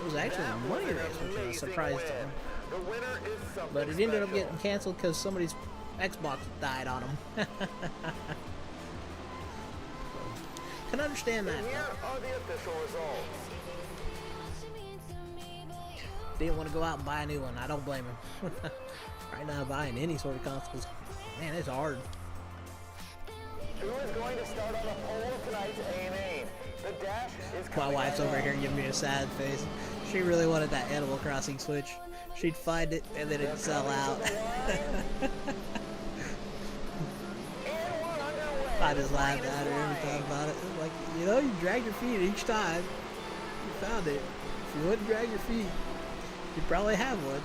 It was actually a money race, which I was surprised on.
The winner is something
But it ended up
special.
getting canceled because somebody's Xbox died on them. Can understand that.
And here are the official results.
Didn't want to go out and buy a new one. I don't blame him. Right now, buying any sort of consoles, man, it's hard.
Who is going to start on the pole of tonight's A&A? The dash is
My
coming
wife's
right
over
up.
here giving me a sad face. She really wanted that Animal Crossing Switch. She'd find it and then it'd sell out. I just laughed at her every time about it. Like, you know, you dragged your feet each time. You found it. If you wouldn't drag your feet, you'd probably have one.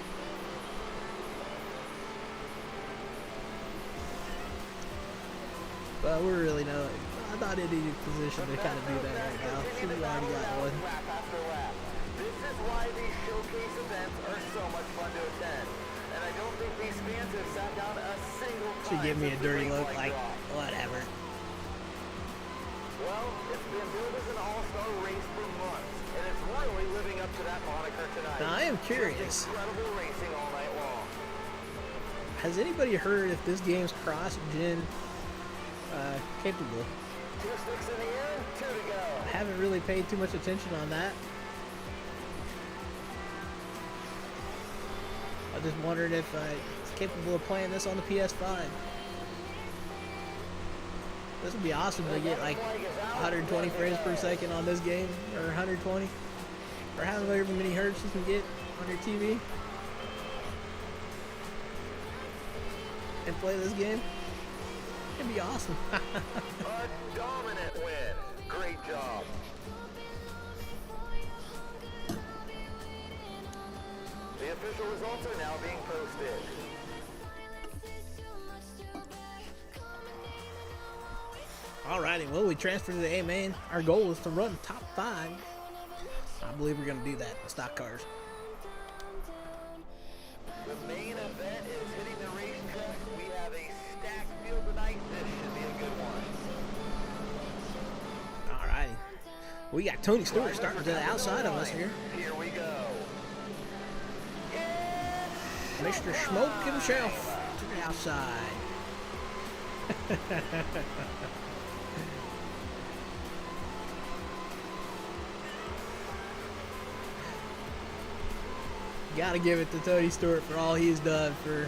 But we're really not. I thought it needed position to kind of do that right now. She already got one.
Lap after lap. This is why these showcase events are so much fun to attend. And I don't think these fans have sat down a single time.
She gave me a
since the
dirty
green
look,
flag
like,
dropped.
whatever.
Well, it's been billed as an all-star race for months, and it's really living up to that moniker tonight.
Now, I am
Just
curious.
incredible racing all night long.
Has anybody heard if this game's cross-gen capable?
2 sticks in the air, 2 to go.
I haven't really paid too much attention on that. I just wondered if it's capable of playing this on the PS5. This would be awesome to get like 120 frames per second on this game, or 120, or however many hertz you can get on your TV, and play this game. It'd be awesome.
A dominant win. Great job. The official results are now being posted.
Alrighty, well, we transferred to the A main. Our goal is to run top 5. I believe we're going to do that in stock cars.
The main event is hitting the racetrack. We have a stacked field tonight. This should be a good one.
Alrighty. We got Tony Stewart starting to the outside of us here.
Here we go.
Mr. Smoke himself to the outside. Gotta give it to Tony Stewart for all he's done for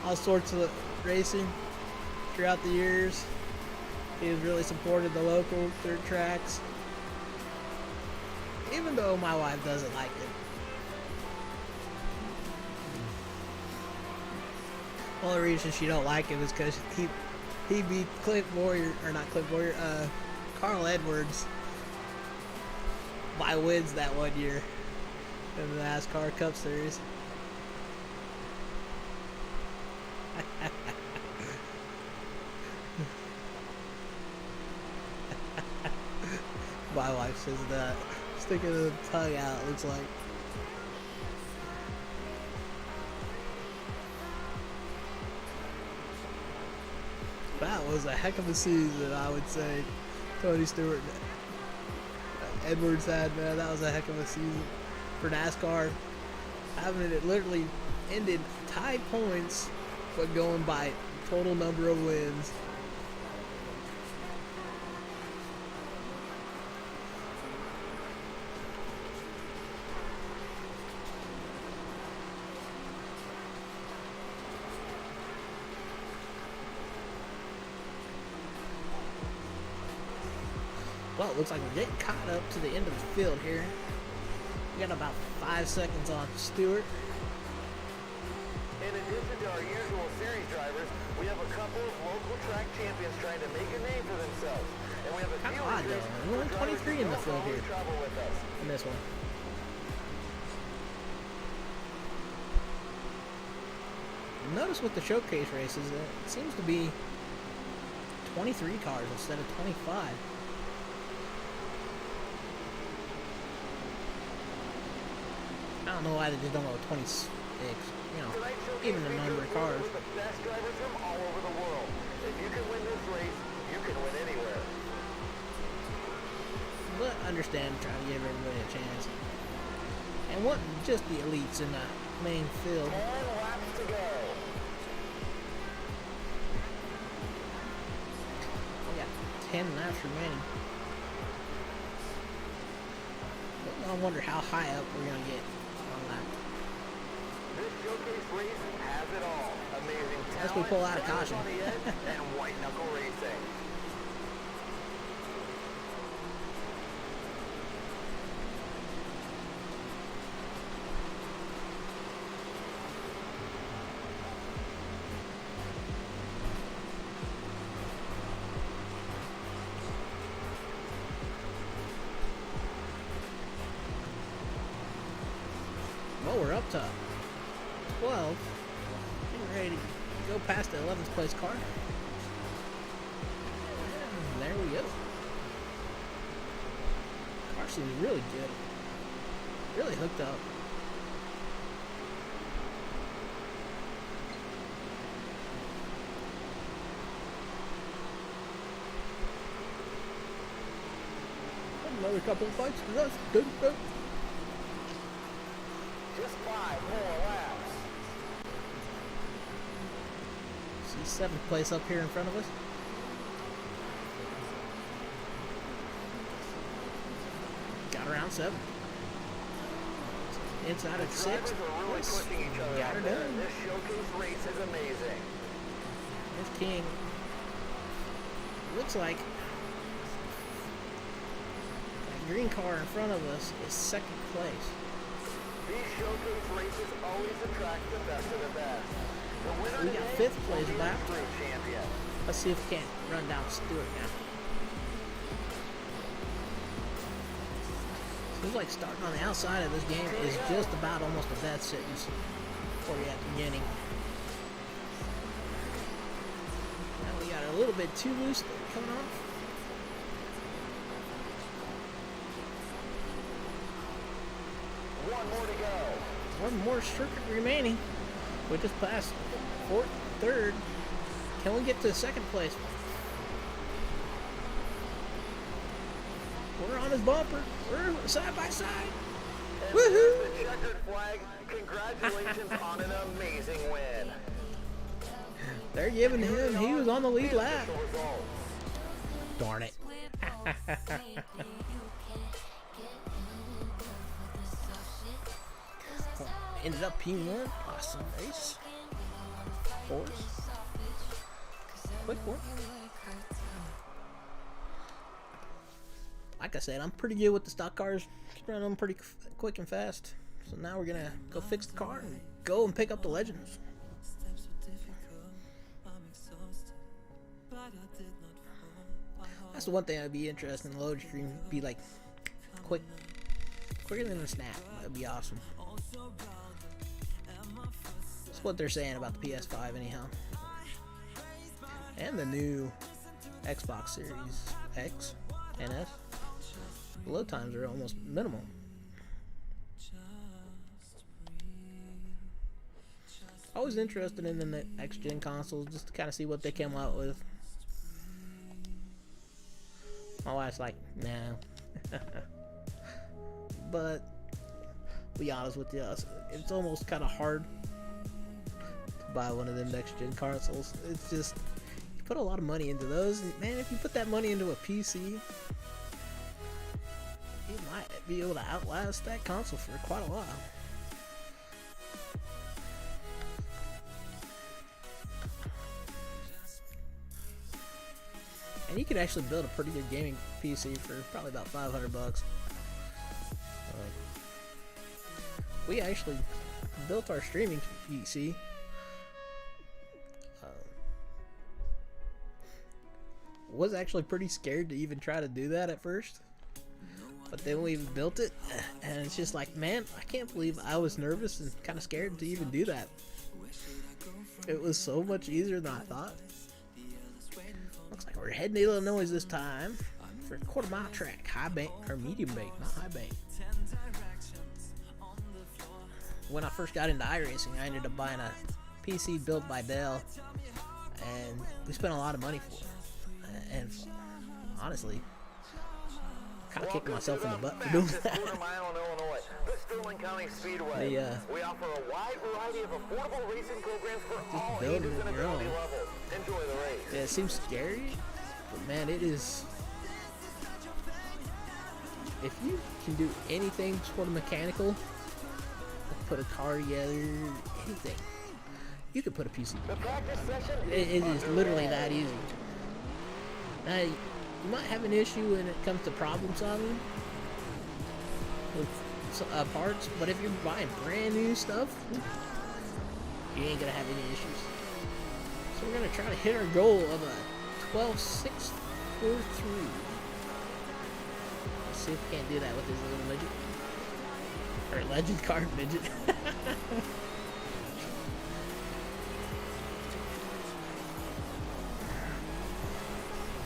all sorts of racing throughout the years. He has really supported the local dirt tracks, even though my wife doesn't like it. The only reason she don't like him is because he beat Carl Edwards by wins that one year in the NASCAR Cup Series. My wife says that. Sticking the tongue out, looks like. That was a heck of a season, I would say. Tony Stewart, Edwards had, man, that was a heck of a season for NASCAR. Having it literally ended tied points, but going by total number of wins. Well, it looks like we're getting caught up to the end of the field here. We got about 5 seconds on Stewart.
In addition to our usual series drivers, we have a couple of local track champions trying to make a name for themselves. And we have a
Kind
few
of odd though. We're only 23 in the field here
travel with us.
in this one. Notice with the showcase races, it seems to be 23 cars instead of 25. I don't know why they just don't go with 26. You know, even the number of cars.
With the best drivers from all over the world. If you can win this race, you can win anywhere.
But understand, trying to give everybody a chance. And what just the elites in the main field.
10 laps to go.
We got 10 laps remaining. I wonder how high up we're gonna get on that.
This showcase race has it all. Amazing talent,
Unless we pull out a
drivers
caution.
on the edge, and white knuckle racing.
Well, we're up to 12. Getting ready to go past the 11th place car. And there we go. Car seems really good. Really hooked up. Another couple of fights. That's good.
Just 5 more laps.
See 7th place up here in front of us. Got around 7. Inside at 6.
Drivers are really pushing each other
Got her
out there.
done.
This showcase race is amazing.
There's King. Looks like that green car in front of us is 2nd place.
These showcase races always attract the best of the best. The winner
We got
today
5th place
will be
left.
the champion.
Let's see if we can't run down Stewart now. Seems like starting on the outside of this game is just about almost a death sentence for you at the beginning. Now we got a little bit too loose there coming off.
One more to go.
One more circuit remaining. We just passed 4th, 3rd. Can we get to 2nd place? We're on his bumper. We're side by side.
And
Woohoo!
there's the checkered flag. Congratulations on an amazing win.
They're giving him. He was on the lead
The
lap.
official result.
Darn it. Ended up P1. Awesome race. Horse. Quick one. like I said, I'm pretty good with the stock cars. Run them pretty quick and fast. So now we're gonna go fix the car and go and pick up the Legends. That's the one thing I'd be interested in. The load screen be like quicker than a snap. That'd be awesome. That's what they're saying about the PS5 anyhow. And the new Xbox Series X and S. The load times are almost minimal. I was interested in the next-gen consoles just to kind of see what they came out with. My wife's like, nah. But, to be honest with you, it's almost kind of hard to buy one of them next-gen consoles. It's just, you put a lot of money into those, and man, if you put that money into a PC, you might be able to outlast that console for quite a while. And you could actually build a pretty good gaming PC for probably about $500. We actually built our streaming PC. Was actually pretty scared to even try to do that at first. But then we built it, and it's just like, man, I can't believe I was nervous and kind of scared to even do that. It was so much easier than I thought. Looks like we're heading to Illinois this time for a quarter-mile track, high bank or medium bank, not high bank. When I first got into iRacing, I ended up buying a PC built by Dell, and we spent a lot of money for it. And honestly, kind of kicked myself in the butt for doing that.
We offer a wide variety of affordable racing programs for all
building
ages
it
and
your own.
ability levels. Enjoy the race.
Yeah, it seems scary, but man, it is. If you can do anything sort of mechanical, like put a car together, anything, you could put a PC.
The practice session
It is literally that easy. Now, you might have an issue when it comes to problem solving with parts, but if you're buying brand new stuff, you ain't gonna have any issues. So we're gonna try to hit our goal of a 12.643. Let's see if we can't do that with this little midget. Or legend card midget.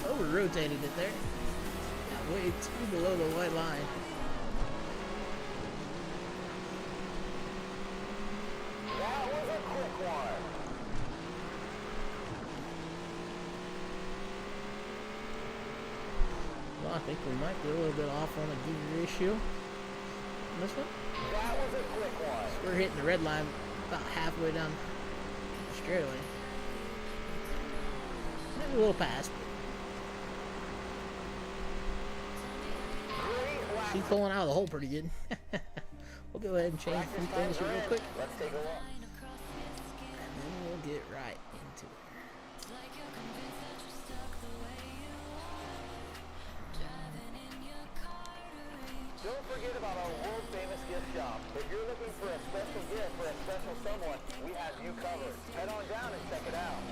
Over-rotated it there. Got way too below the white line.
That was a quick one.
Well, I think we might be a little bit off on the gear ratio on this one.
That was a quick one.
So we're hitting the red line about halfway down the straightaway. Maybe a little past. She's pulling out of the hole pretty good. We'll go ahead and change a few things here real quick.
Let's take a look.
And then we'll get right into it.
Don't forget about our world famous gift shop. If you're looking for a special gift for a special someone, we have you covered. Head on down and check it out.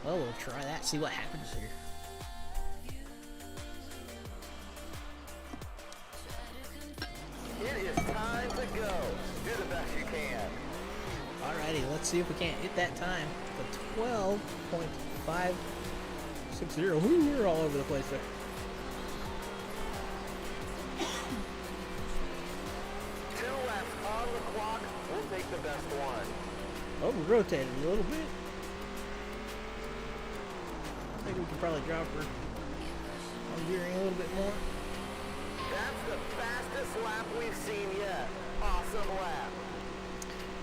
Well, we'll try that, see what happens here.
It is time to go. Do the best you can.
Alrighty, let's see if we can't hit that time. The 12.560. Woo, we're all over the place there.
Two laps on the clock. We'll take the best one.
Over-rotated a little bit. I think we can probably drop her on gearing a little bit more.
That's the fastest lap we've seen yet. Awesome lap.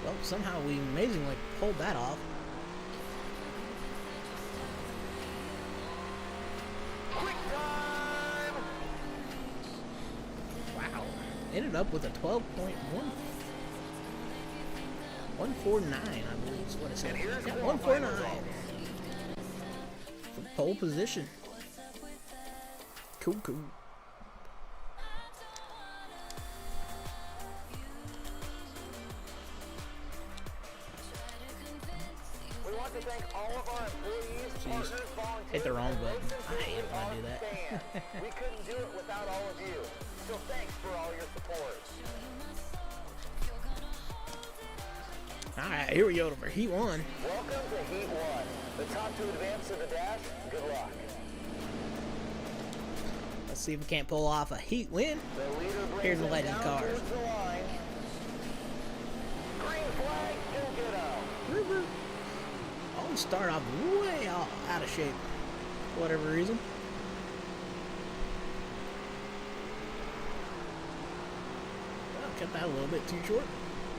Well, somehow we amazingly pulled that off.
Quick time.
Wow. Ended up with a 12.1. 149, I believe is what it said.
And here's
Yeah,
qualifying
149.
results.
For pole position. Cool, cool.
We want to thank all of our employees, partners, volunteers,
Hit the wrong
and
button.
most
I hate it when I do
importantly,
that.
our fans. We couldn't do it without all of you. So thanks for all your support.
Alright, here we go for Heat 1.
Welcome to Heat 1. The top two advance to the dash. Good luck.
Let's see if we can't pull off a Heat win.
The leader brings
Here's the
it
legend
down
cars.
towards the line. Green flag, go get out.
Always start off way out of shape. For whatever reason. Well, cut that a little bit too short.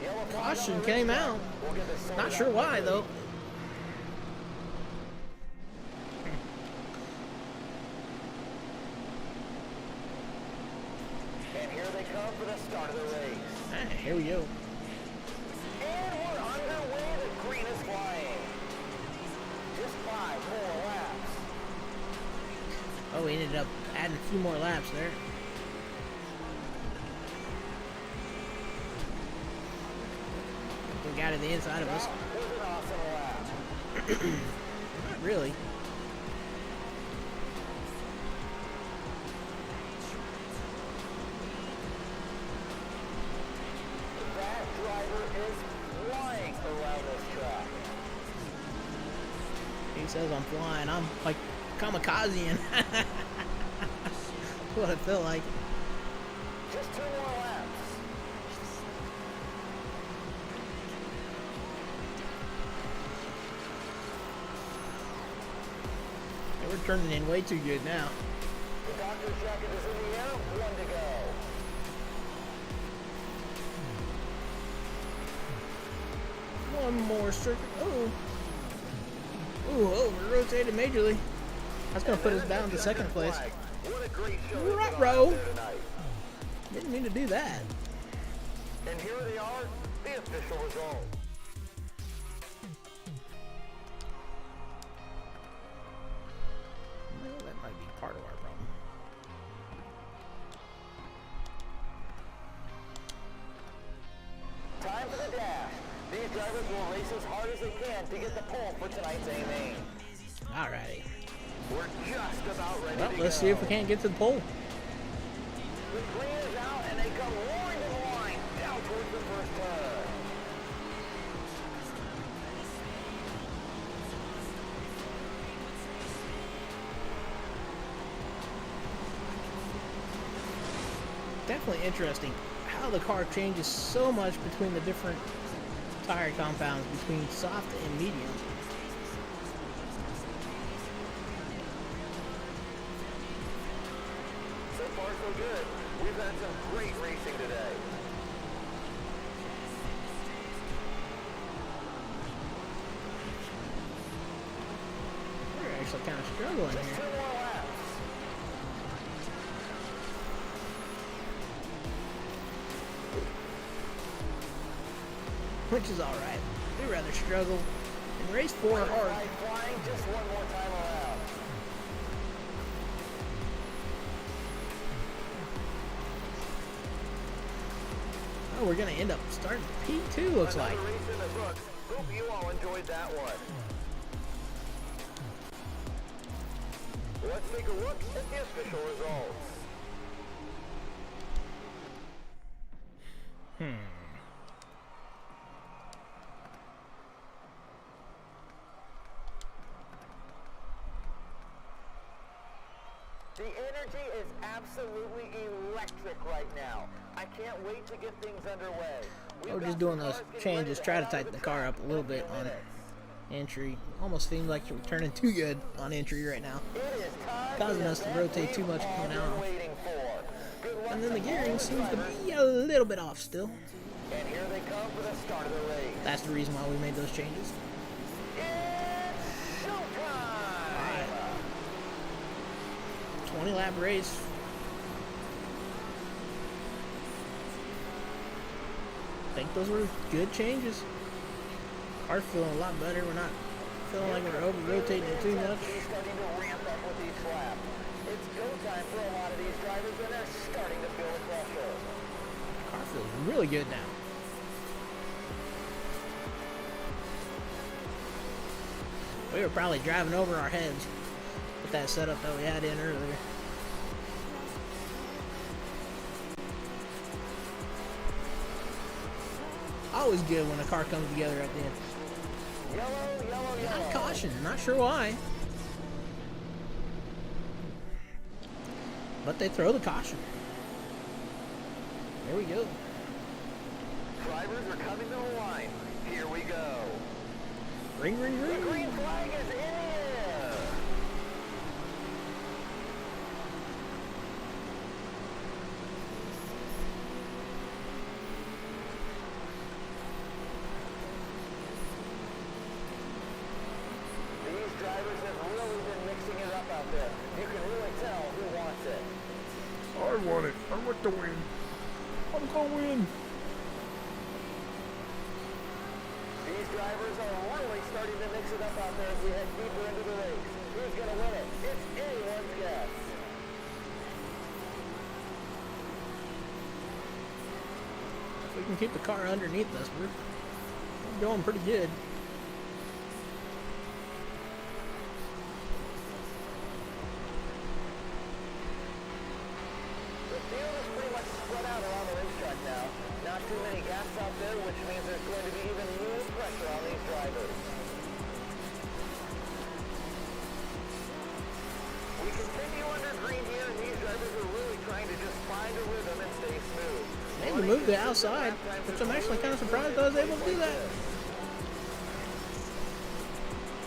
Yellow flag on
Caution
the
came
restart.
out.
We'll get this sorted
Not sure
out
why
quickly.
though.
And here they come for the start of the race.
Alright, here we go.
And we're underway. The green is flying. Just 5 more laps.
Oh, we ended up adding a few more laps there. We got to the inside of us.
That was an awesome lap.
Not really.
That driver is flying around this track.
He says I'm flying. I'm like kamikazeing. That's what I feel like.
Just 2 more laps.
Yeah, we're turning in way too good now.
The doctor's jacket is in the air. 1 to go.
One more circuit. Oh. Ooh, over rotated majorly. That's gonna put us down to second place.
What a great show they put on
Ruh-roh.
out there tonight.
Didn't mean to do that.
And here they are, the official results.
Well, that might be part of our problem.
Time for the dash. These drivers will race as hard as they can to get the pole for tonight's A-main.
Alrighty.
We're just about ready
Well,
to
let's
go.
see if we can't get to the pole.
The green is out and they come roaring to the line down towards the first turn.
Definitely interesting how the car changes so much between the different tire compounds, between soft and medium.
So far so good. We've had some great racing today.
We're actually kind of struggling
Just 2
here,
more laps.
which is alright. We'd rather struggle and race 4 hard.
Fly flying just 1 more time around.
Oh, we're gonna end up starting P2, looks like.
Another race in the books. Hope you all enjoyed that one. Let's take a look at the official results. The energy is absolutely electric right now. I can't wait to get things underway.
We're just doing those changes, try to tighten the car up a little bit on entry. Almost seems like we're turning too good on entry right now. Causing us to rotate too much coming out. And then the gearing seems to be a little bit off still.
And here they come for the start of the race.
That's the reason why we made those changes.
It's showtime!
Alright. 20 lap race. I think those were good changes. Car's feeling a lot better. We're not feeling like we're over rotating it too much.
He's starting to ramp up with each lap. It's go time for a lot of these drivers, and they're starting to feel the pressure.
Car feels really good now. We were probably driving over our heads with that setup that we had in earlier. Always good when a car comes together at the end.
Yellow, yellow, yellow.
Not caution, not sure why. But they throw the caution. There we go.
Drivers are coming to the line. Here we go.
Ring, ring,
The
ring.
green flag is in the air. These drivers have really been mixing it up out there. You can really tell who wants it.
I want it. I want to win. I'm gonna win.
These drivers are really starting to mix it up out there as we head deeper into the race. Who's going to win it? It's anyone's guess.
If we can keep the car underneath us, we're going pretty good.
The field is pretty much spread out around the racetrack now. Not too many gaps out there, which means there's going to be even more pressure on these drivers. We continue under green here, and these drivers are really trying to just find a rhythm and stay smooth.
They had to move the outside, which I'm actually kind of surprised I was able to do that.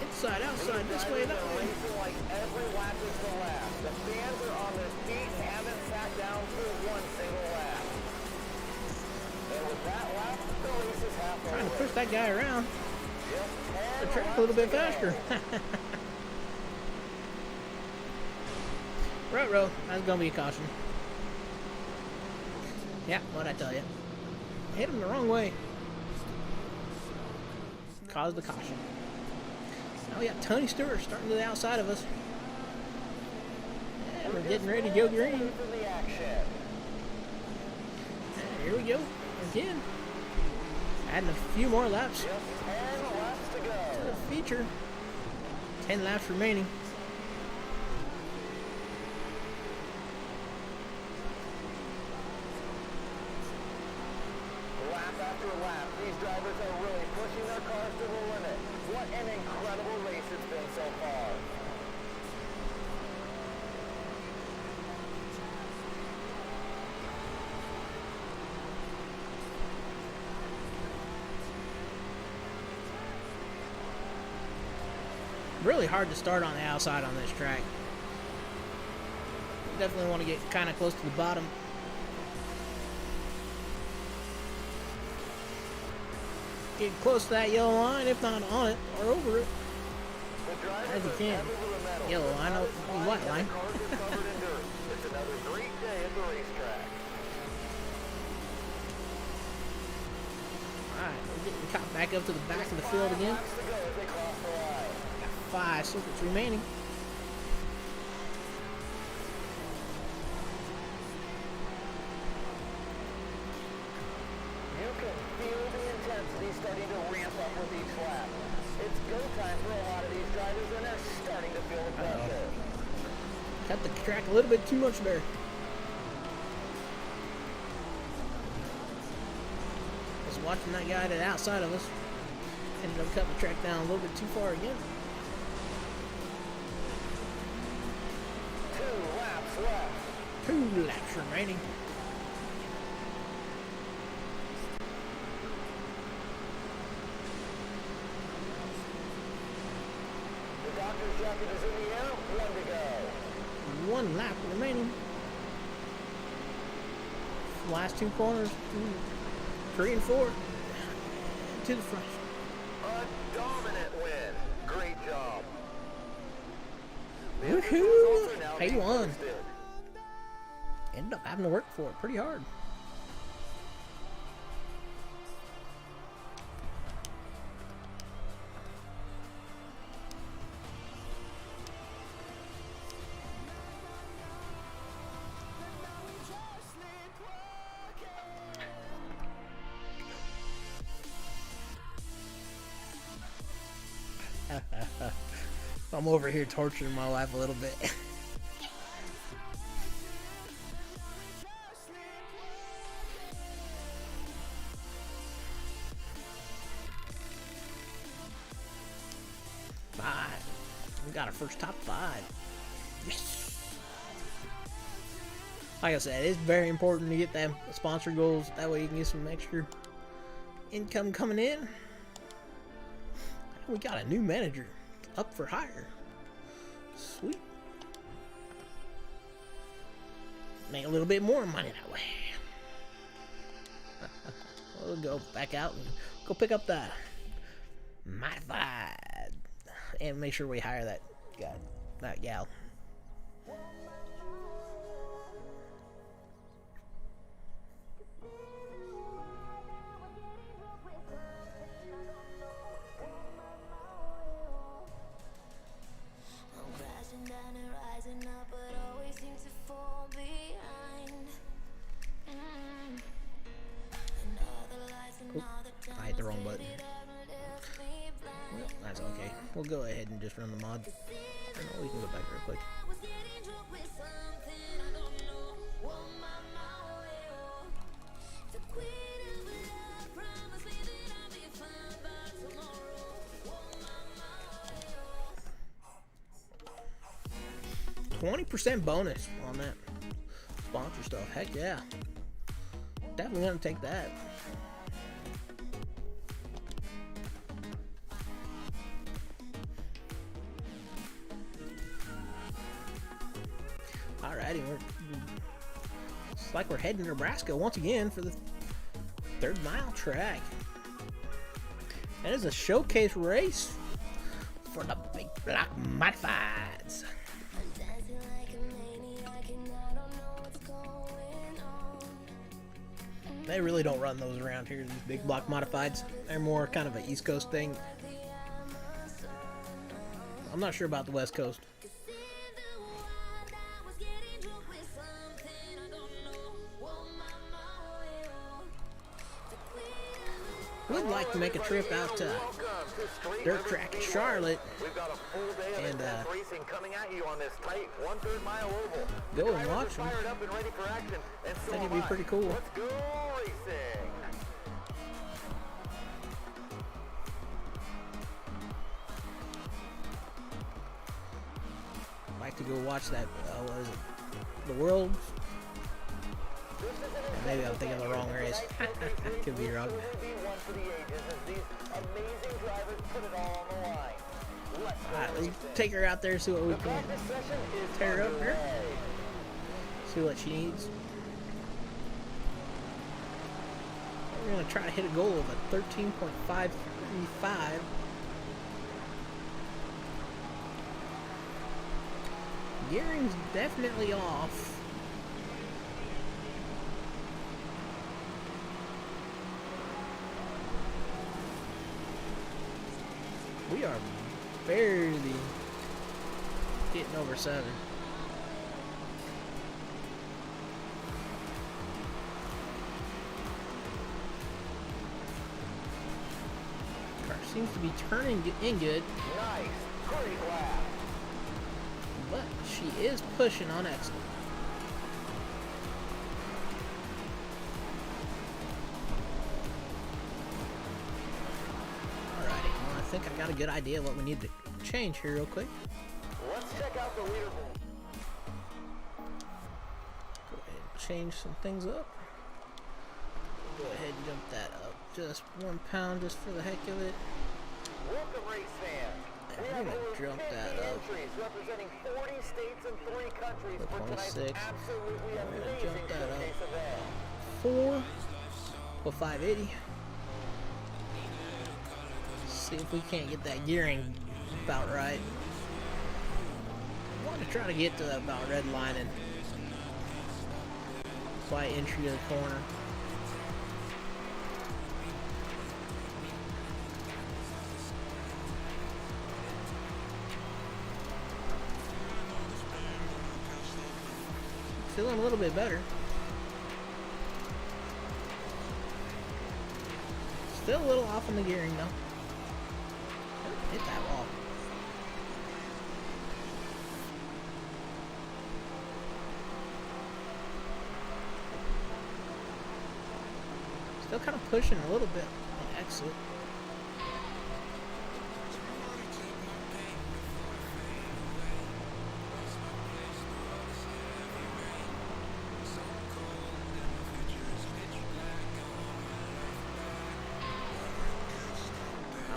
Inside, outside, this way, that way.
Racing like every lap is the last. The fans are on their feet and haven't sat down for one single lap. And with that lap, the race is halfway.
Trying to push that guy around
Just
the
10
track
laps
a little bit
to go.
faster. Ruh-roh, that's gonna be a caution. Yeah, what'd I tell you? Hit him the wrong way. Caused the caution. Now we got Tony Stewart starting to the outside of us. Yeah, we're getting ready to go green.
From the action.
Here we go, again. Adding a few more laps
Just 10 laps to
to
go.
the feature. 10 laps remaining.
Lap after lap, these drivers are really pushing their cars to the limit. What an incredible race it's been so far.
Really hard to start on the outside on this track. Definitely want to get kind of close to the bottom. Get close to that yellow line, if not on it, or over it.
The drivers
As you
are
can.
pedal to the metal.
Yellow line,
The
oh,
fine
white
and
line.
the cars are covered in dirt. It's another great day at the racetrack.
Alright, we're getting caught back up to the back of the field again.
Laps to go as they cross the line.
Got 5 circuits remaining.
You can feel the intensity starting to ramp up with each lap. It's go time for a lot of these drivers, and they're starting to feel the pressure.
Cut the track a little bit too much there. Was watching that guy to the outside of us. Ended up cutting the track down a little bit too far again.
2 laps left.
2 laps remaining.
The doctor's jacket is in the air. 1 to go.
1 lap remaining. Last 2 corners, 3 and 4. To the front.
A dominant win. Great job. The
Woohoo!
results are now
Hey,
being
won.
posted.
Ended up having to work for it pretty hard. I'm over here torturing my wife a little bit. We got our first top 5. Yes. Like I said, it's very important to get them sponsor goals. That way you can get some extra income coming in. We got a new manager up for hire. Sweet. Make a little bit more money that way. We'll go back out and go pick up the modified. And make sure we hire that guy, that gal. Oop, I hit the wrong button. Well, that's okay. We'll go ahead and just run the mod. Or no, we can go back real quick. $20% bonus on that sponsor stuff. Heck yeah. Definitely gonna take that. Alrighty, it's like we're heading to Nebraska once again for the 3rd mile track. And it's a showcase race for the big block modifieds. They really don't run those around here, these big block modifieds. They're more kind of an East Coast thing. I'm not sure about the West Coast. Would like to make a trip out to dirt track in Charlotte and go and watch them. I think it'd be pretty cool.
Let's go racing.
I'd like to go watch that, what is it? The World? Maybe I'm thinking of the wrong race. Could be wrong. Alright, let's take her out there, see what we can tear up here. See what she needs. We're going to try to hit a goal of a 13.535. Gearing's definitely off. We are barely getting over 7. Car seems to be turning in good.
Nice, great lap.
But she is pushing on excellent. I think I got a good idea of what we need to change here real quick.
Let's check out the leaderboard.
Go ahead and change some things up. Go ahead and jump that up just 1 pound just for the heck of it.
Welcome, race fans. We
I'm
have
gonna
over
jump
50
that up.
entries representing 40 states and 3 countries
Put
for tonight's
26.
absolutely
I'm gonna
amazing
jump that up.
showcase event.
4 with 580. See if we can't get that gearing about right. I want to try to get to about red line and slight entry to the corner. Feeling a little bit better. Still a little off on the gearing though. Hit that wall. Still kind of pushing a little bit on exit.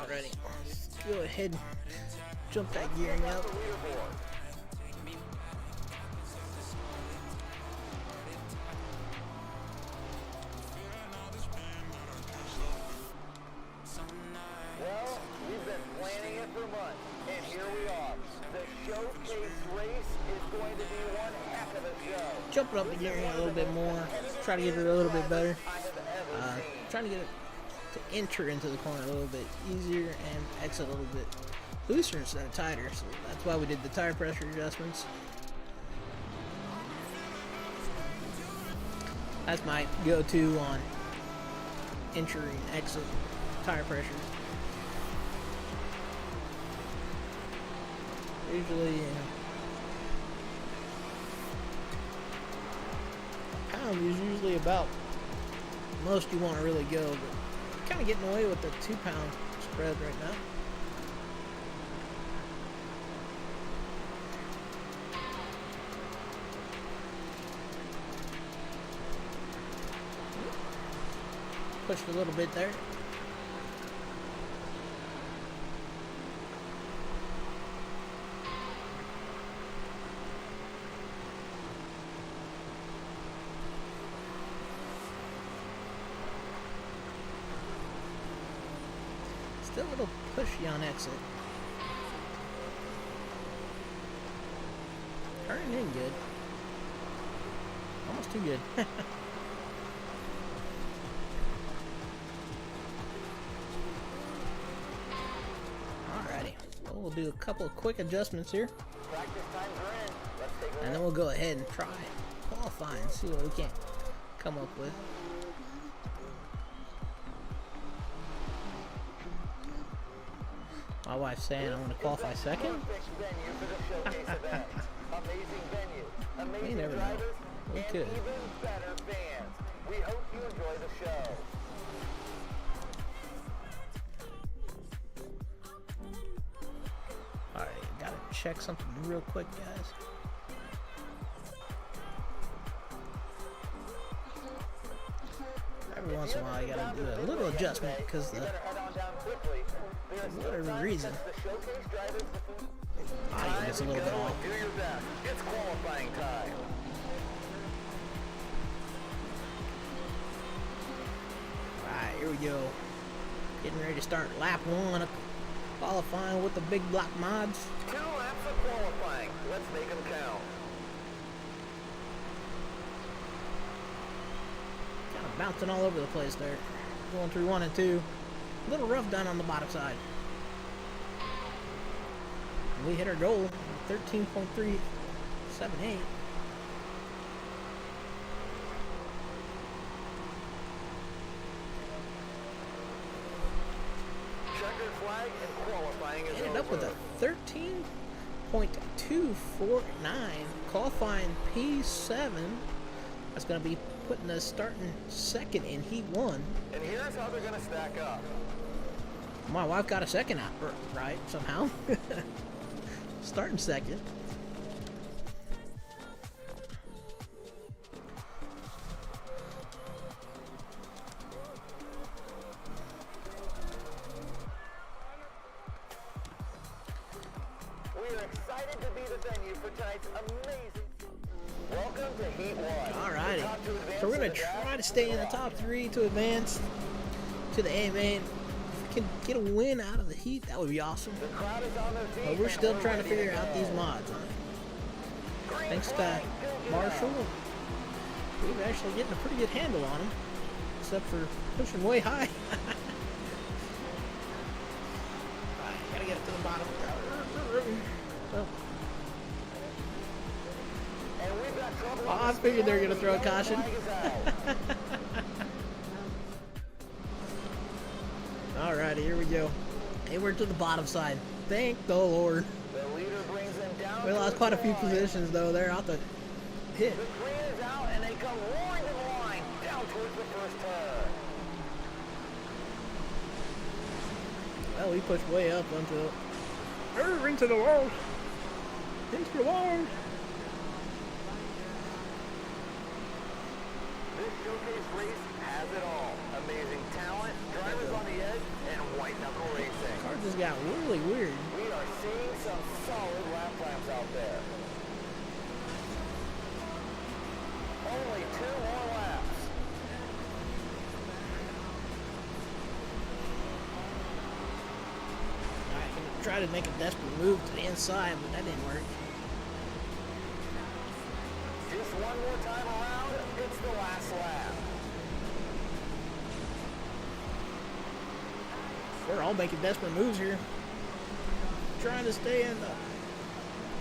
Alrighty, let's go ahead and jump that gearing up.
Well, we've been planning it for months, and here we are. The showcase race is going to be one heck of a show.
Jumping up the gearing a little bit more. Try to get it a little bit better. Trying to get it to enter into the corner a little bit easier and exit a little bit looser instead of tighter. So that's why we did the tire pressure adjustments. That's my go-to on entry and exit tire pressure. Usually, a pound is usually about most you want to really go, but kind of getting away with the 2 pound spread right now. Pushed a little bit there. Still a little pushy on exit. Turning in good. Almost too good. Alrighty. Well, we'll do a couple of quick adjustments here.
Practice times are in. Let's take a
And then we'll go ahead and try qualifying, see what we can come up with. My wife's saying I want to qualify second.
perfect venue for the showcase event. Amazing venue, amazing
never know.
drivers,
We
and
could.
even better fans. We hope you enjoy the show.
Alright, gotta check something real quick, guys. Every once in a while, you gotta do a little adjustment because
You better head on down quickly. There's
for whatever
no time
reason,
since the showcase drivers
I gets a little bit off.
Do your best. It's qualifying time.
Alright, here we go. Getting ready to start lap 1 of qualifying with the big block mods.
2 laps of qualifying. Let's make them count.
Kind of bouncing all over the place there. Going through 1 and 2. A little rough done on the bottom side. We hit our goal, 13.378.
Checkered flag and qualifying is
Ended up with
over.
a 13.249 qualifying P7. That's going to be putting us starting second in Heat 1.
And here's how they're going to stack up.
My wife got a second out right somehow. Starting second.
We are excited to be the venue for tonight's amazing. Welcome to Heat 1.
Alrighty.
Top to advance
So we're
to
going
the
to
draft
try to
is
stay in the
Rock.
top 3 to advance to the AMA. If we can get a win out of the Heat, that would be awesome.
The crowd is on their feet.
But we're
and
still trying to
ready
figure out
go.
these mods on it.
Green
Thanks to
flag, still good
Marshall,
enough.
we're actually getting a pretty good handle on him. Except for pushing way high. Alright, gotta get it to the bottom. Well,
And we've got trouble
I
on the
figured they were
speed
gonna throw a
line. The
caution.
flag is out.
alrighty, here we go. Hey, we're to the bottom side. Thank the Lord.
The leader brings them down.
We lost
towards
quite a
the
few
line.
positions though. They're out the hit.
The green is out and they come roaring to the line down towards the first turn.
Oh, he pushed way up onto it.
Into the wall. Into the wall.
This showcase race has it all. Amazing talent, drivers on the edge, and white knuckle racing.
Car just got really weird.
We are seeing some solid lap times out there. Only 2 more laps.
Alright, gonna try to make a desperate move to the inside, but that didn't work.
Just one more time around, it's the last lap.
We're all making desperate moves here. Trying to stay in the...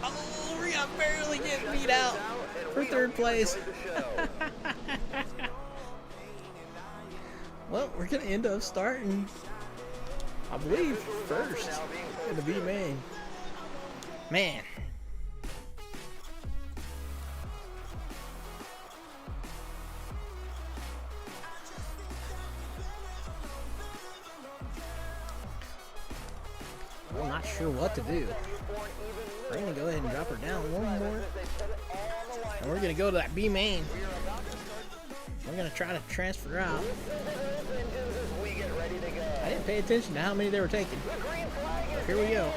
Oh, we got barely getting beat out for third place. Well, we're going to end up starting, I believe, first in the B main. Man. I'm not sure what to do. We're going to go ahead and drop her down one more. And we're going to go to that B main. We're going to try to transfer out. I didn't pay attention to how many they were taking. Here we go.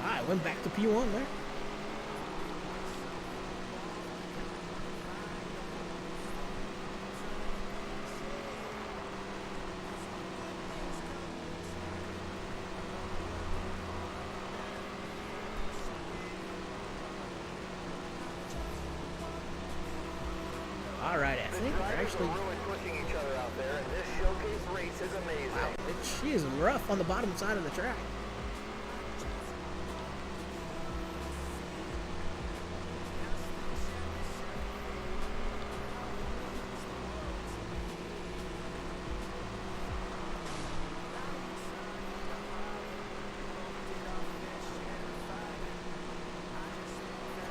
I went back to P1 there. Alright, I think we're actually...
really pushing each other out there, and this showcase race is amazing.
Wow, she is rough on the bottom side of the track.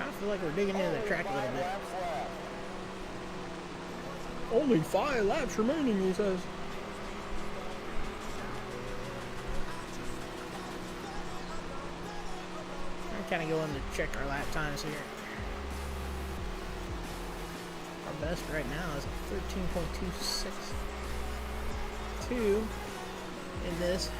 I feel like we're digging into the track a little bit.
Only 5 laps remaining, he says.
I'm kind of going to check our lap times here. Our best right now is 13.262 in this.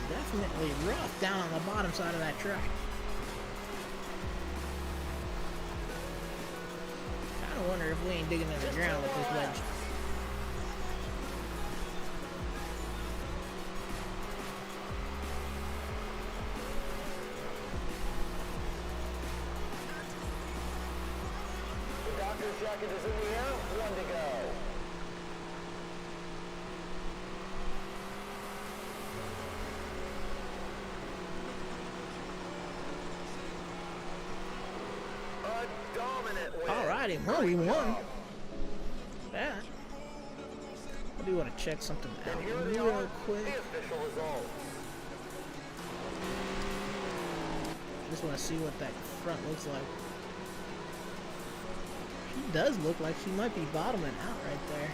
Definitely rough down on the bottom side of that track. Kinda wonder if we ain't digging in the ground with this wedge.
The doctor's jacket is in the air, 1 to go.
Alrighty, well, we won that. I do want to check something out real quick. Just want to see what that front looks like. She does look like she might be bottoming out right there.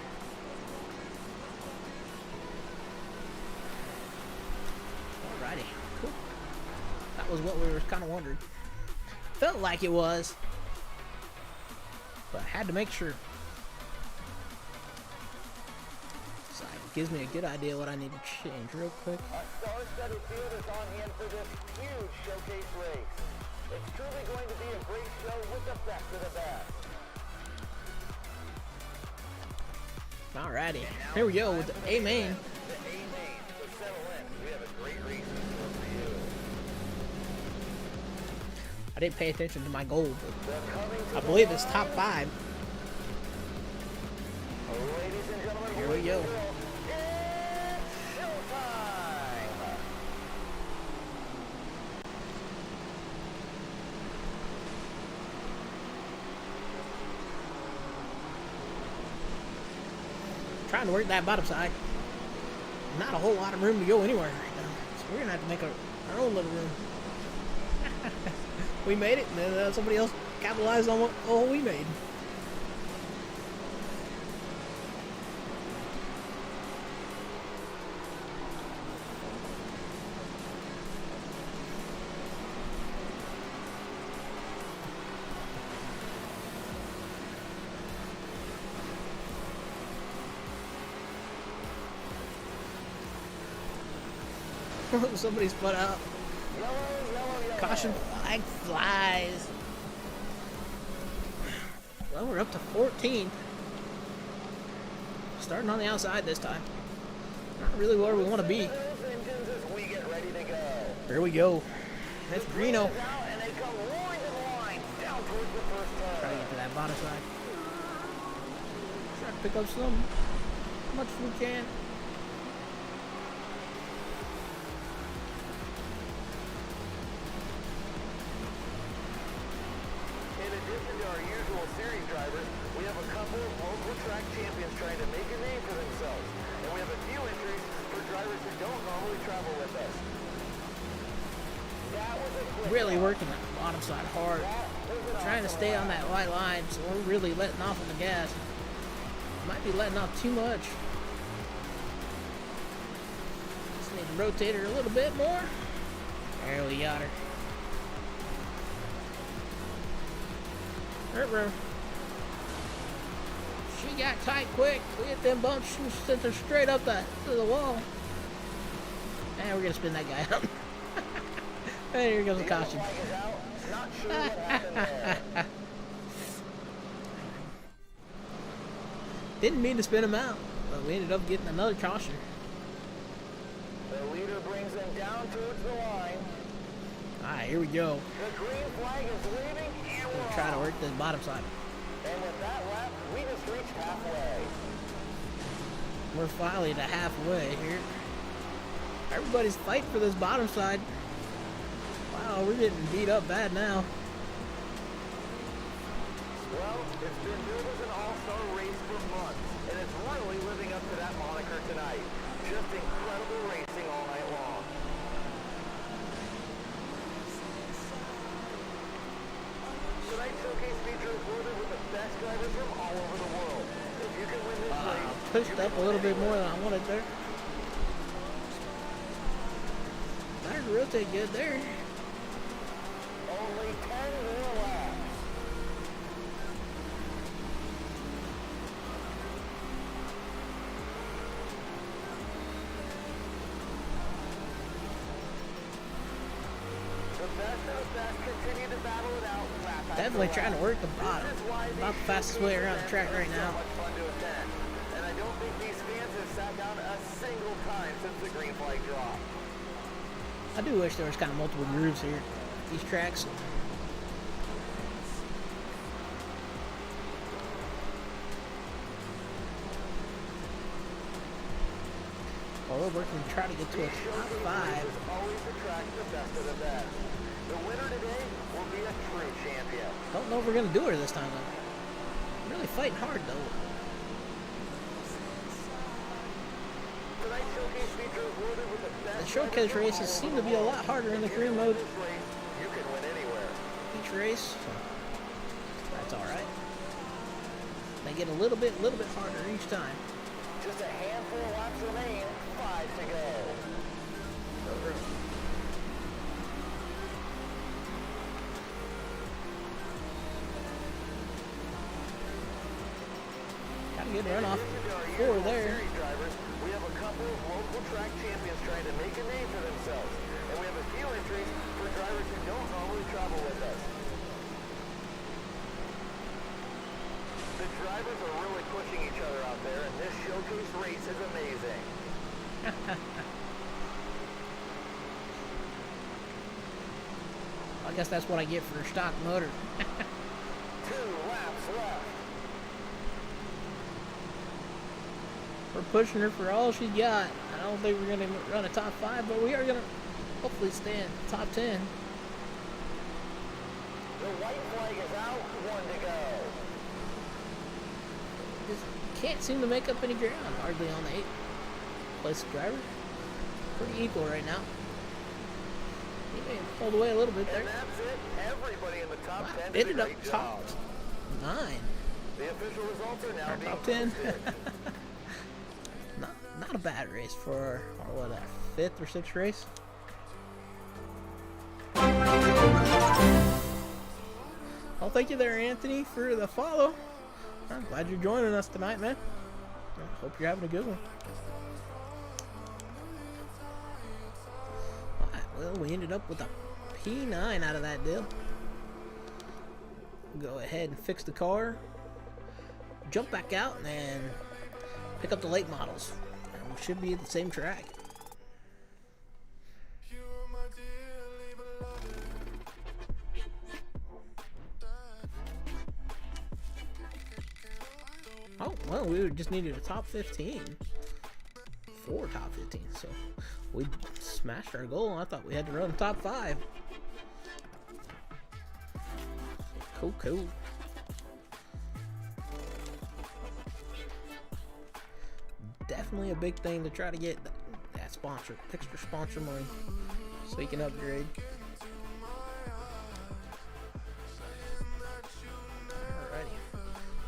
Alrighty, cool. That was what we were kind of wondering. Felt like it was, but I had to make sure. So it gives me a good idea what I need to change real quick.
A star-studded field is on hand for this huge showcase race. It's truly going to be a great show with the best of the best.
Alrighty, here we go with the A main.
The A main. So settle in. We have a great race in store for you.
I didn't pay attention to my goal, but I believe it's top 5.
Ladies and gentlemen,
Here we go.
it's showtime!
trying to work that bottom side. Not a whole lot of room to go anywhere right now. So we're going to have to make our own little room. We made it, and then somebody else capitalized on what we made. Somebody's put out. Caution flag flies. Well, we're up to 14th. Starting on the outside this time. Not really where we want to be. Here we go. That's Greeno. Try to get to that bottom side. Try to pick up some. As much as we can.
Series drivers, we have a couple of local track champions trying to make a name for themselves, and we have a few entries for drivers who don't normally travel with us.
Really working that bottom side hard, trying to stay on that white line, so we're really letting off on the gas. Might be letting off too much. Just need to rotate her a little bit more. There we got her. She got tight quick. We hit them bumps. She sent her straight up to the wall. And we're gonna spin that guy out. And here goes the caution. Didn't mean to spin him out, but we ended up getting another caution.
The leader brings them down towards the line.
Alright, here we go.
The green flag is waving, and
We're trying to work this bottom side.
And with that lap, we just reached halfway.
We're finally to halfway here. Everybody's fighting for this bottom side. Wow, we're getting beat up bad now.
Well, it's been billed as an all-star race for months, and it's really living up to that moniker tonight. Just incredible racing all night long. Tonight's showcase features loaded with the best drivers from all over the world. If you can win this race,
Pushed up a little bit more than I wanted there. Tires rotate good there.
only 10 more laps. The best of the best continue to battle it out lap after
Definitely
lap.
trying to work the bottom.
This is why
About the
these
fastest way around the
showcases
track right
are
now.
so much fun to attend. And I don't think these fans have sat down a single time since the green flag dropped.
I do wish there was kind of multiple grooves here. These tracks. Well, we're working to try to get to a top 5.
Always attract the best of the best. The winner today will be a true champion.
Don't know if we're going to do her this time, though. Really fighting hard, though.
Tonight's showcase features loaded with the best
The showcase
drivers
races
from
seem
all
to be a
over the
lot harder in the
world. If you
career
can win
mode.
this race, you can win anywhere.
Each race. So that's alright. They get a little bit harder each time.
Just a handful of laps remain. 5 to go.
Got a good runoff.
In addition to our
4
usual
there.
series drivers, we have a couple of local track champions trying to make a name for themselves. And we have a few entries for drivers who don't normally travel with us. The drivers are really pushing each other out there, and this showcase race is amazing.
I guess that's what I get for a stock motor.
2 laps left.
We're pushing her for all she's got. I don't think we're going to run a top 5, but we are going to hopefully stay in top 10.
The white flag is out. 1 to go.
just can't seem to make up any ground. Hardly on the 8th place driver. Pretty equal right now. He may have pulled away a little bit there.
And that's it. Everybody in the top
Wow,
10 did a
ended up
great
top
job.
9.
The official results are now
Or
being
top 10.
posted.
Not a bad race for our, what, our 5th or 6th race. Well, thank you there, Anthony, for the follow. I'm glad you're joining us tonight, man. I hope you're having a good one. Alright, well, we ended up with a P9 out of that deal. Go ahead and fix the car, jump back out, and pick up the late models. We should be at the same track. Oh, well, we just needed a top 15. 4 top 15, so we smashed our goal. I thought we had to run top 5. Cool. Definitely a big thing to try to get that sponsor, extra sponsor money, so you can upgrade. Alrighty,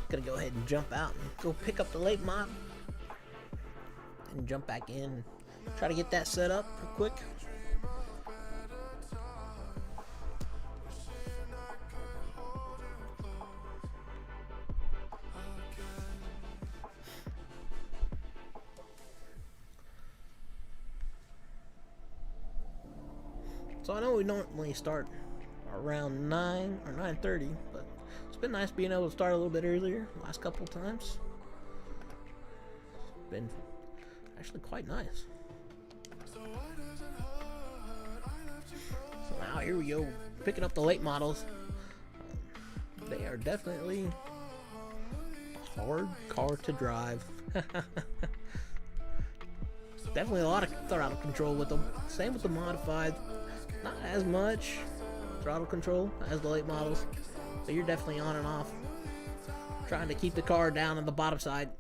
gonna go ahead and jump out and go pick up the late mod, and jump back in and try to get that set up real quick. So I know we normally start around 9 or 9:30, but it's been nice being able to start a little bit earlier last couple times. It's been actually quite nice. So now here we go, picking up the late models. They are definitely a hard car to drive. Definitely a lot of throttle control with them. Same with the modified. Not as much throttle control as the late models, but you're definitely on and off, trying to keep the car down on the bottom side.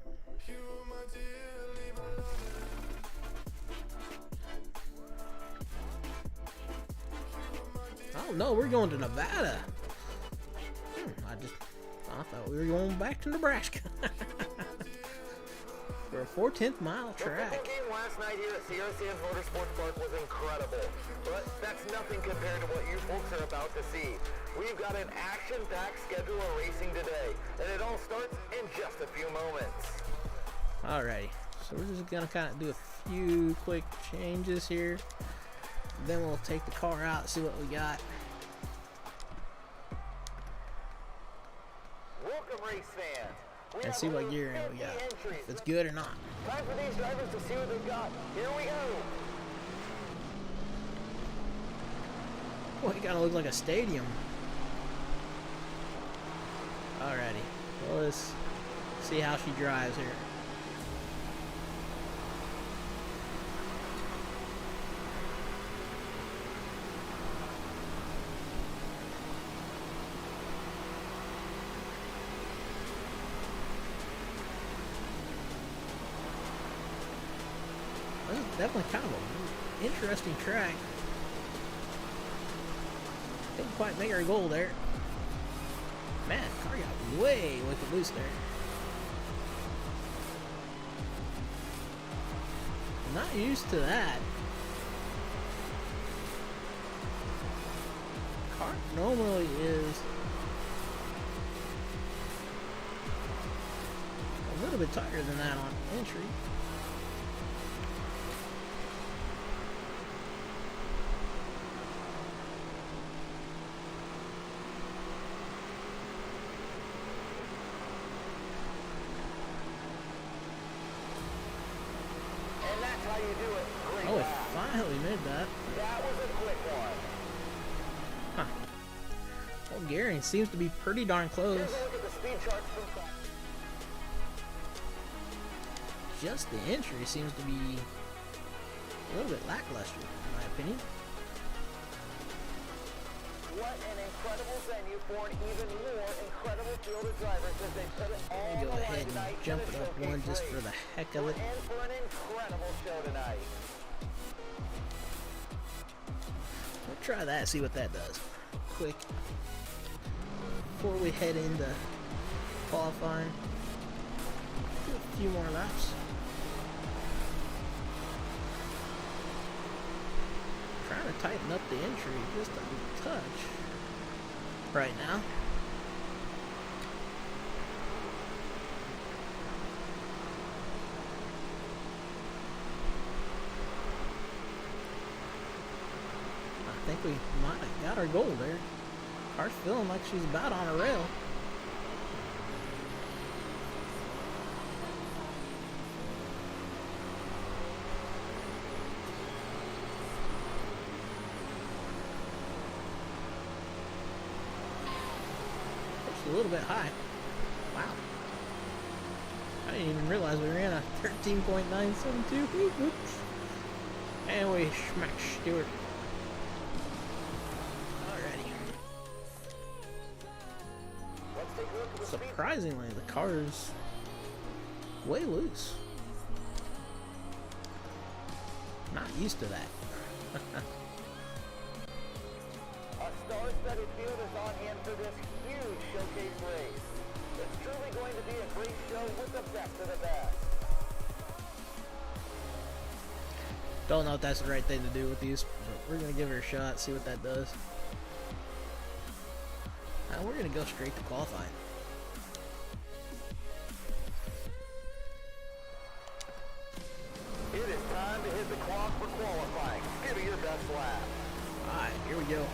Oh no, we're going to Nevada. I thought we were going back to Nebraska. For a 4/10 mile track.
The game last night here at Sierra Sands Motorsports Park was incredible, but that's nothing compared to what you folks are about to see. We've got an action-packed schedule of racing today, and it all starts in just a few moments.
Alrighty, so we're just gonna kind of do a few quick changes here. Then we'll take the car out and see what we got.
Welcome, race fans.
And see what gear in we got, if it's good or not.
Time for these drivers to see what they've got. Here we go.
Boy, it kind of looks like a stadium. Alrighty, well, let's see how she drives here. This is definitely kind of an interesting track. Didn't quite make our goal there. Man, car got way wicked loose there. I'm not used to that. Car normally is a little bit tighter than that on entry.
And that's how you do it. Great
Oh, it
lap.
finally made that.
That was a quick one.
Huh. Well, Gary seems to be pretty darn close.
Here's a look at the speed charts from top.
Just the entry seems to be a little bit lackluster, in my opinion.
What an incredible venue for an even more incredible field of drivers as they put it all on
Go
the line
ahead
tonight
and
in
jump
the
it up
showcase
one just
race.
for the heck of
We're
it.
in for an incredible show tonight.
We'll try that, see what that does. Quick. Before we head into qualifying, do a few more laps. Trying to tighten up the entry just a touch right now. I think we might have got our goal there. Car's feeling like she's about on a rail. Pushed a little bit high. Wow. I didn't even realize we ran a 13.972. Oops. And we smacked Stewart. Surprisingly, the car is way loose. Not used to that.
A star-studded field is on hand for this huge showcase race. It's truly going to be a great show with the best of the best.
Don't know if that's the right thing to do with these, but we're going to give her a shot, see what that does. Now we're going to go straight to qualifying.
It is time to hit the clock for qualifying. Give me your best lap.
Alright, here we go.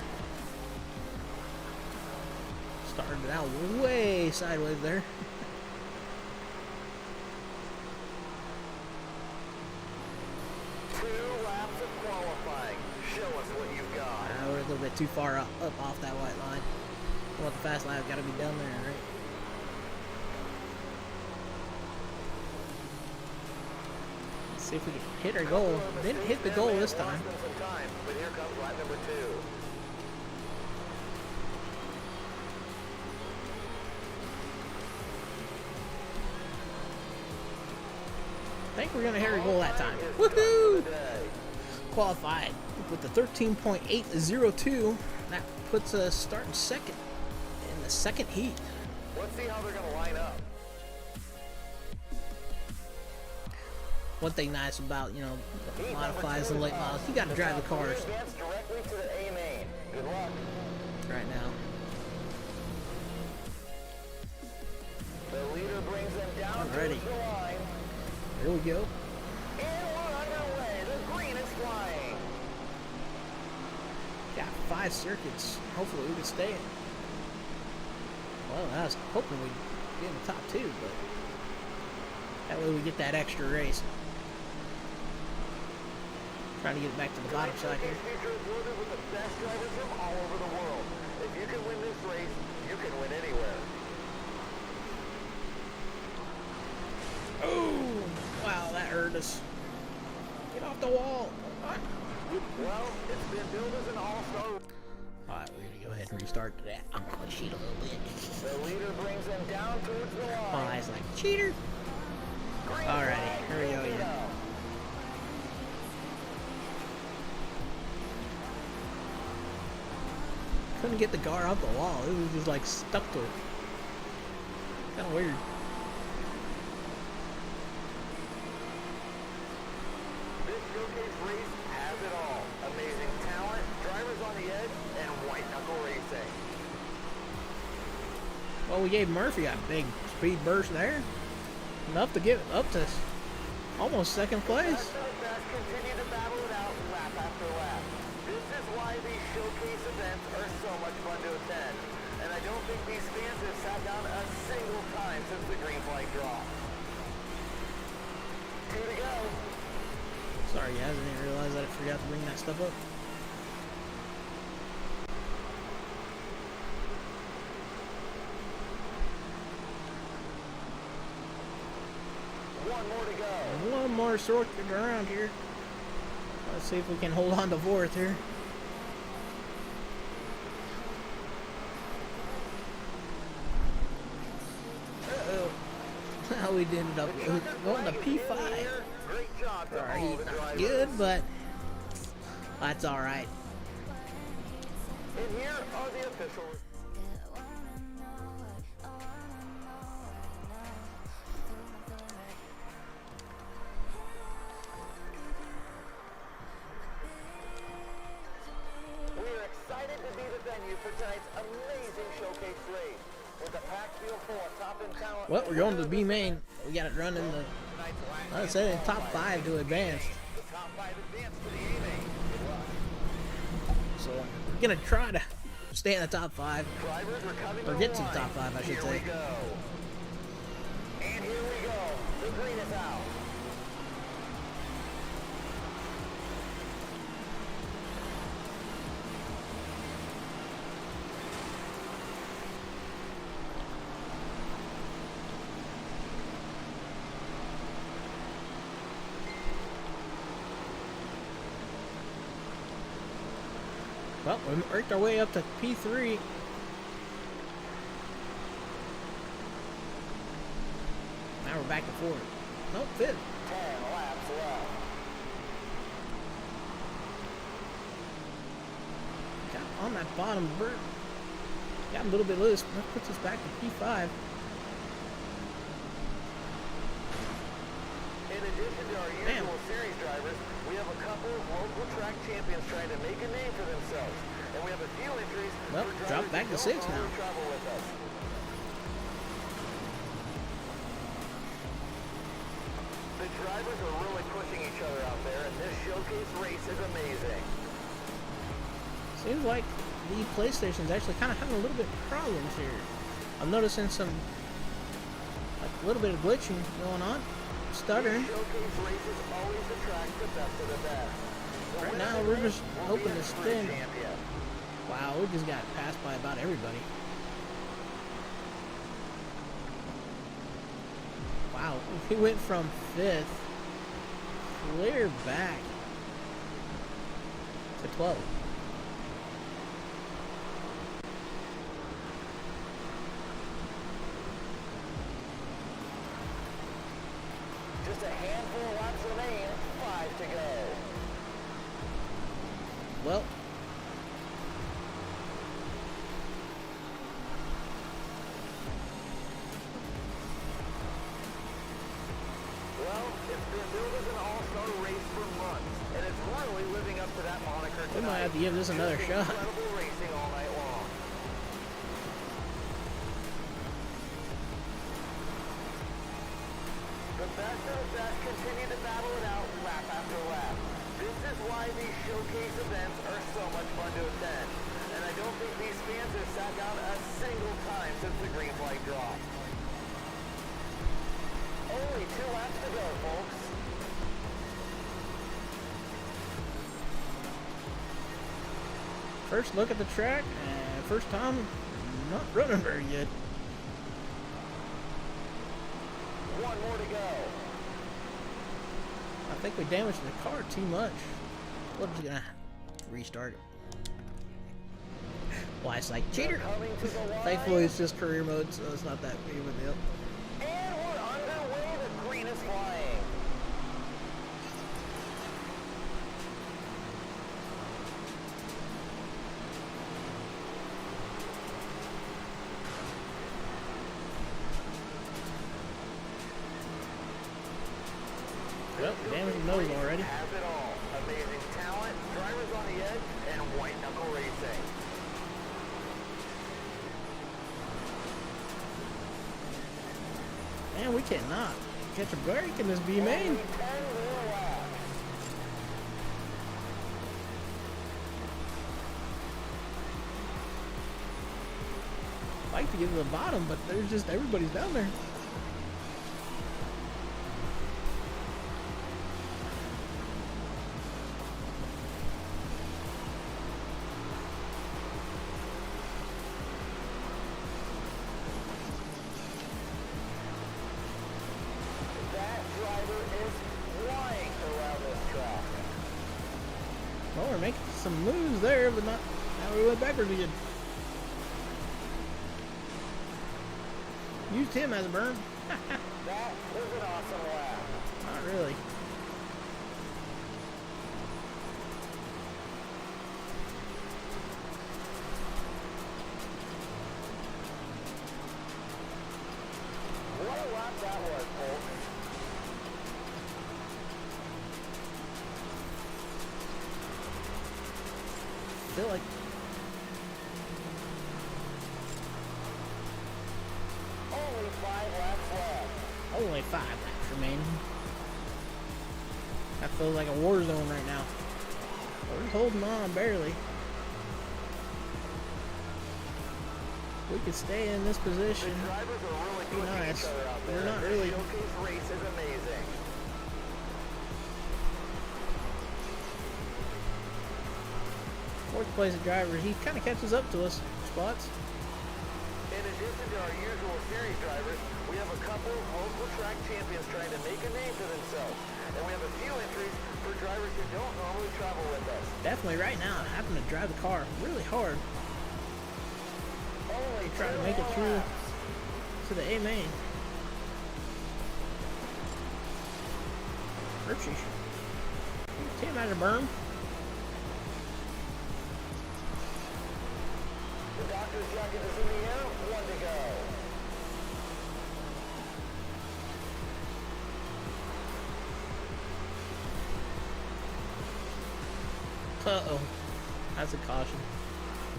Started out way sideways there.
Two laps of qualifying. Show us what you've got.
We're a little bit too far up off that white line. I want the fast lap, got to be down there, right? Let's see if we can hit our goal. Didn't hit the goal this time.
But here comes lap number 2.
I think we're going to hit our goal that time. Woohoo! Qualified with the 13.802. That puts us starting second in the second heat.
Let's see how they're going to line up.
One thing nice about, you know, the modifies and late models, you got to drive the cars
Advance directly to the A main. Good luck.
right now.
The leader brings them down
Alrighty.
to the line.
Here we go.
And we're underway. The green is flying.
Got 5 circuits. Hopefully we can stay in. Well, I was hoping we'd be in the top 2, but that way we get that extra race. Trying to get back to the bottom side here.
Future is loaded with the best drivers from all over the world. If you can win this race, you can win anywhere.
Oh, wow, that hurt us. Get off the wall.
Well, it's been billed as an all-star.
Alright, we're going to go ahead and restart that. I'm going to cheat a little bit.
The leader brings them down towards the line.
My eyes like, cheater. Alrighty, here we go again. Couldn't get the car off the wall. It was just like stuck to it. Kind of weird.
This showcase race has it all. Amazing talent, drivers on the edge, and white-knuckle racing.
Well, we gave Murphy a big speed burst there. Enough to get up to almost second place.
Best of the best continue to battle it out lap after lap. This is why these showcase events are so much fun to attend. And I don't think these fans have sat down a single time since the green flag dropped. 2 to go.
Sorry guys, I didn't realize that I forgot to bring that stuff up.
One more to go.
One more circuit around here. Let's see if we can hold on to fourth here. how we ended up going to P5.
Great job to
Our
all
heat
the
not
drivers.
good, but that's all right.
And here are the officials. We are excited to be the venue for tonight's amazing showcase race. With the packed field full of top end talent.
Well, we're going to the B main. We got it running the, I said, in top 5 to advance.
The top 5 advance to the A main. Good luck.
So we're gonna try to stay in the top 5,
Drivers are coming
or
to
get
the
to the
line.
top 5, I should
Here
say.
we go. And here we go. The green is out.
Well, we worked our way up to P3. Now we're back to 4th. Nope, 5th.
10 laps left.
Got on that bottom bird. Got a little bit loose. That puts us back to P5.
In addition to our
Damn.
usual series drivers, we have a couple of local track champions trying to make a name for themselves. And we have a few entries
Well,
for
drop
drivers
back
who
to
don't
6 now.
always travel with us. The drivers are really pushing each other out there, and this showcase race is amazing.
Seems like the PlayStation's actually kind of having a little bit of problems here. I'm noticing some, like, a little bit of glitching going on. Stuttering.
Showcase races always attract the best of the best. The
Right
winner
now,
of the
we're
race
just
will
hoping
be
to
a true
spin.
champion.
Wow, we just got passed by about everybody. Wow, we went from 5th clear back to 12th.
Just a handful of laps remain, 5 to go.
Well,
Well, it's been billed as an all-star race for months, and it's really living up to that moniker tonight.
we might have to give this another
Just
shot.
Incredible racing all night long. The best of the best continue to battle it out lap after lap. This is why these showcase events are so much fun to attend. And I don't think these fans have sat down a single time since the green flag dropped. Only 2 laps to go, folks.
First look at the track, and first time, not running very good.
1 more to go.
I think we damaged the car too much. We're just gonna restart it. Why, it's like cheater.
Coming to the line.
Thankfully, it's just career mode, so it's not that big of a deal.
And we're underway. The green is flying.
Well, damaged the nose already.
Has it all. Amazing talent, drivers on the edge, and white knuckle racing.
Man, we cannot catch a break in this B main.
Only 10 more laps.
I'd like to get to the bottom, but there's just everybody's down there.
That driver is flying around this track.
Well, we're making some moves there, but not. Now we went backwards again. used him as a berm.
That was an awesome lap.
Not really.
What a lap that was, Colt.
Feel like
Only 5 laps left.
only 5 laps remaining. That feels like a war zone right now. We're holding on barely. We could stay in this
The
position.
drivers are really
Be
pushing
nice.
each other out there.
We're not
This
really.
showcase race is amazing.
Fourth place driver, he kind of catches up to us. Spots.
In addition to our usual series drivers, we have a couple local track champions trying to make a name for themselves. And we have a few entries for drivers who don't normally travel with us.
Definitely right now, having to drive the car really hard.
Only
Try to
2
make it
more
through
laps.
to the A main. Oopsie. Tim out of berm.
The doctor's jacket is in the air. 1 to go.
Uh-oh. That's a caution.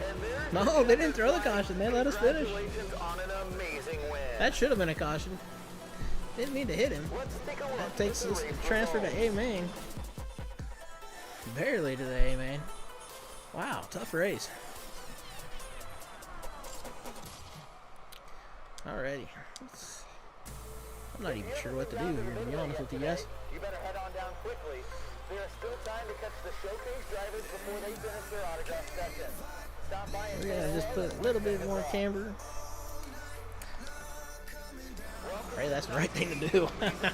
And there's
No, they didn't throw the caution. They let us finish.
Congratulations on an amazing win.
That should have been a caution. Didn't mean to hit him.
Let's take a look
That
at
takes
the
us
race
transfer to
results.
A main. Barely to the A main. Wow, tough race. Alrighty. I'm not even sure what to do here, to be honest with you guys.
You better head on down quickly. There is still time to catch the showcase drivers before they finish their autograph session. Stop by and
We're
say
gonna just
hello.
put a little bit more camber. Right, that's the right thing to do.
Station to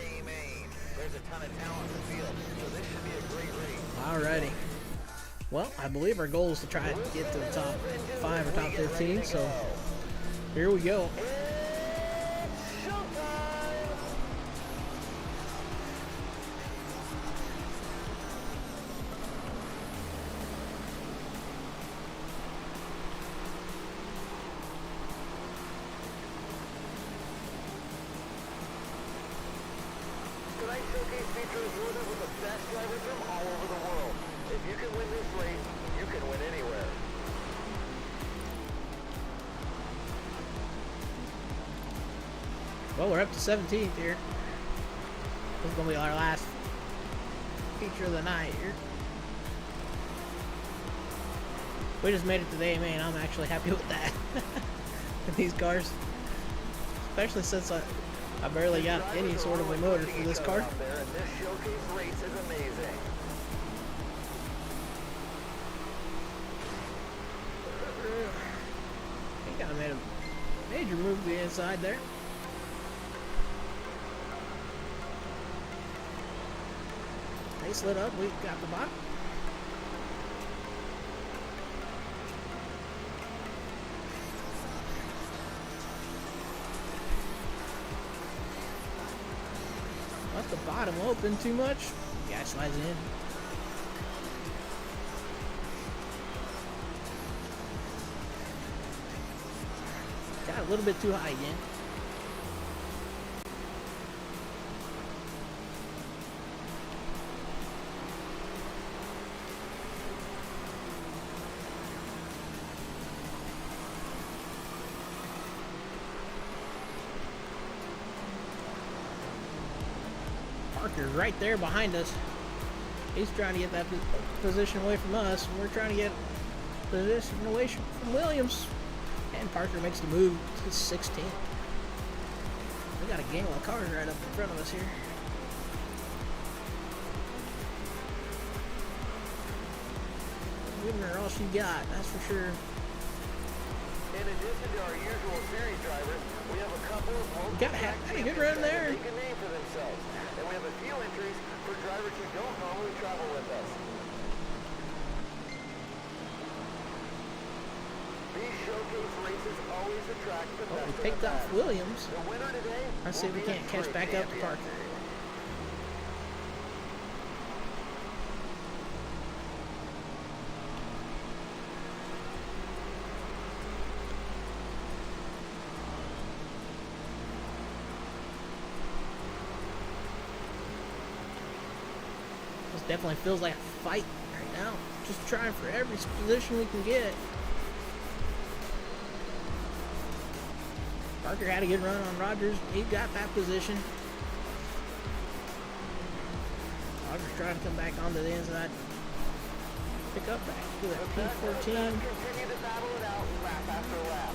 A-Main. There's a ton of talent in the field, so this should be a great race.
Alrighty. Well, I believe our goal is to try to get to the top 5 or top 15, so here we go.
It's showtime! Tonight's showcase features loaded with the best drivers from all over the world. If you can win this race, you can win anywhere.
Well, we're up to 17th here. This is going to be our last feature of the night here. We just made it to the A main. I'm actually happy with that. With these cars. Especially since I barely got any sort of a motor for this car.
Out there, and this showcase race is amazing.
He kind of made a major move to the inside there. They slid up. We got the bottom. Left the bottom open too much. Guy slides in. Got a little bit too high again. Parker's right there behind us. He's trying to get that position away from us, and we're trying to get position away from Williams. And Parker makes the move to 16th. We got a gang of cars right up in front of us here. Giving her all she got, that's for sure.
In addition to our usual series drivers, we have a couple of local
Got
track
had a good
champions
run
trying to
there.
make a name for themselves. And we have a few entries for drivers who don't normally travel with us. These showcase races always track the
Oh,
best
we
of the
picked off
best.
Williams.
The winner today
Let's see if
will
we
be
can't
a
catch
true
back up to
champion.
Parker. This definitely feels like a fight right now. Just trying for every position we can get. Parker had a good run on Rogers. He got that position. Rogers trying to come back onto the inside. Pick up back to that P14.
Continue to battle it out lap after lap.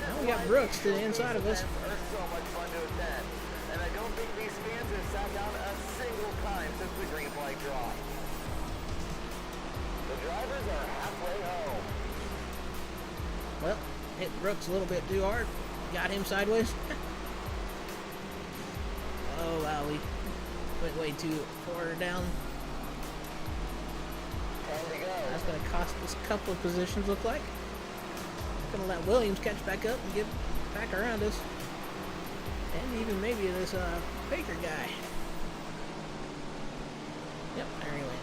Now we got Brooks to the inside of us.
Are so much fun to attend, and I don't think these fans have sat down a single time since the green flag drop. The drivers are halfway home.
Well, hit Brooks a little bit too hard. Got him sideways. Oh wow, we went way too far down.
10 to go.
That's going to cost us a couple of positions, look like. Going to let Williams catch back up and get back around us. And even maybe this Baker guy. Yep, there he went.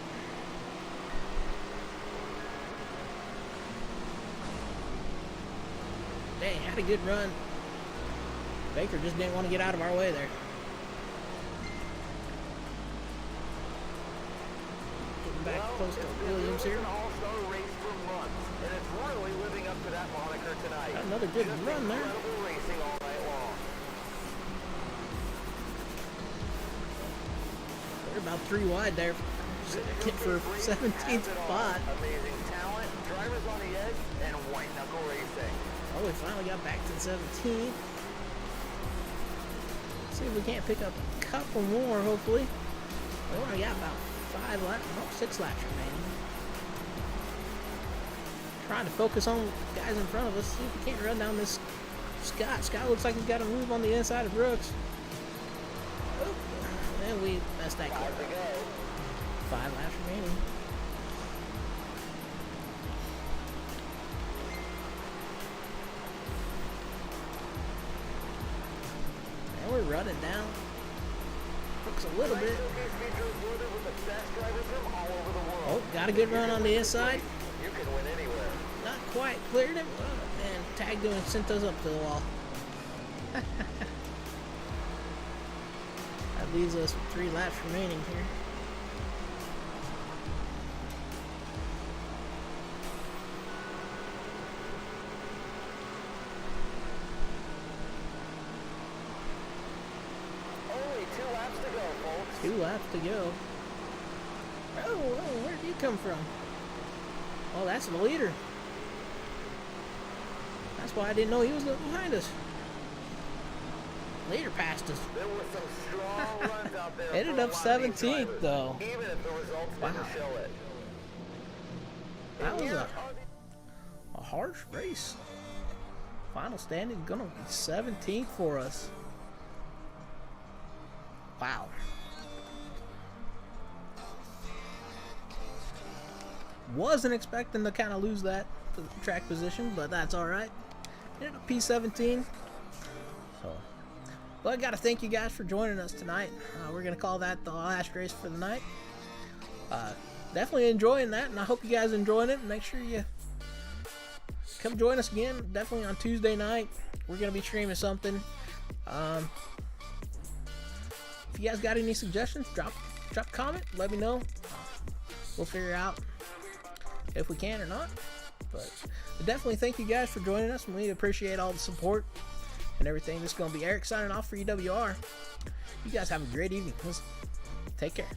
Dang, had a good run. Baker just didn't want to get out of our way there. Getting back close to Williams here.
An all-star race for months, and it's really living up to that moniker tonight.
Got another good
Just
run there.
incredible racing all night long.
They're about 3 wide there. Hit for 17th spot.
Amazing talent, drivers on the edge, and white knuckle racing.
Oh, we finally got back to the 17th. See if we can't pick up a couple more, hopefully. We only got about 5 laps, no, 6 laps remaining. Trying to focus on guys in front of us. See if we can't run down this Scott. Scott looks like he's got a move on the inside of Brooks. Oop. And we messed that kid
5 to
up.
go.
5 laps remaining. And we're running down. Looks a little bit.
Showcase features loaded with the best drivers from all over the world.
Oh, got a good run on the inside.
You can win anywhere.
Not quite cleared him. Oh, and tagged him and sent us up to the wall. That leaves us with 3 laps remaining here.
Only 2 laps to go, folks.
2 laps to go. Oh, where did you come from? Oh, that's the leader. That's why I didn't know he was behind us. Leader passed us.
There were some strong runs out there.
Ended
for a
up
lot of these
17th
drivers,
though.
Even if the results
Wow.
didn't show it.
That was
Here
a
are the-
harsh race. Final standing gonna be 17th for us. Wow. Wasn't expecting to kind of lose that track position, but that's all right. Ended up P17. So, well, I gotta thank you guys for joining us tonight. We're gonna call that the last race for the night. Definitely enjoying that, and I hope you guys enjoying it. Make sure you come join us again. Definitely on Tuesday night. We're gonna be streaming something. If you guys got any suggestions, drop a comment. Let me know. We'll figure out if we can or not. But definitely thank you guys for joining us, and we appreciate all the support and everything. This is gonna be Eric signing off for EWR. You guys have a great evening. Take care.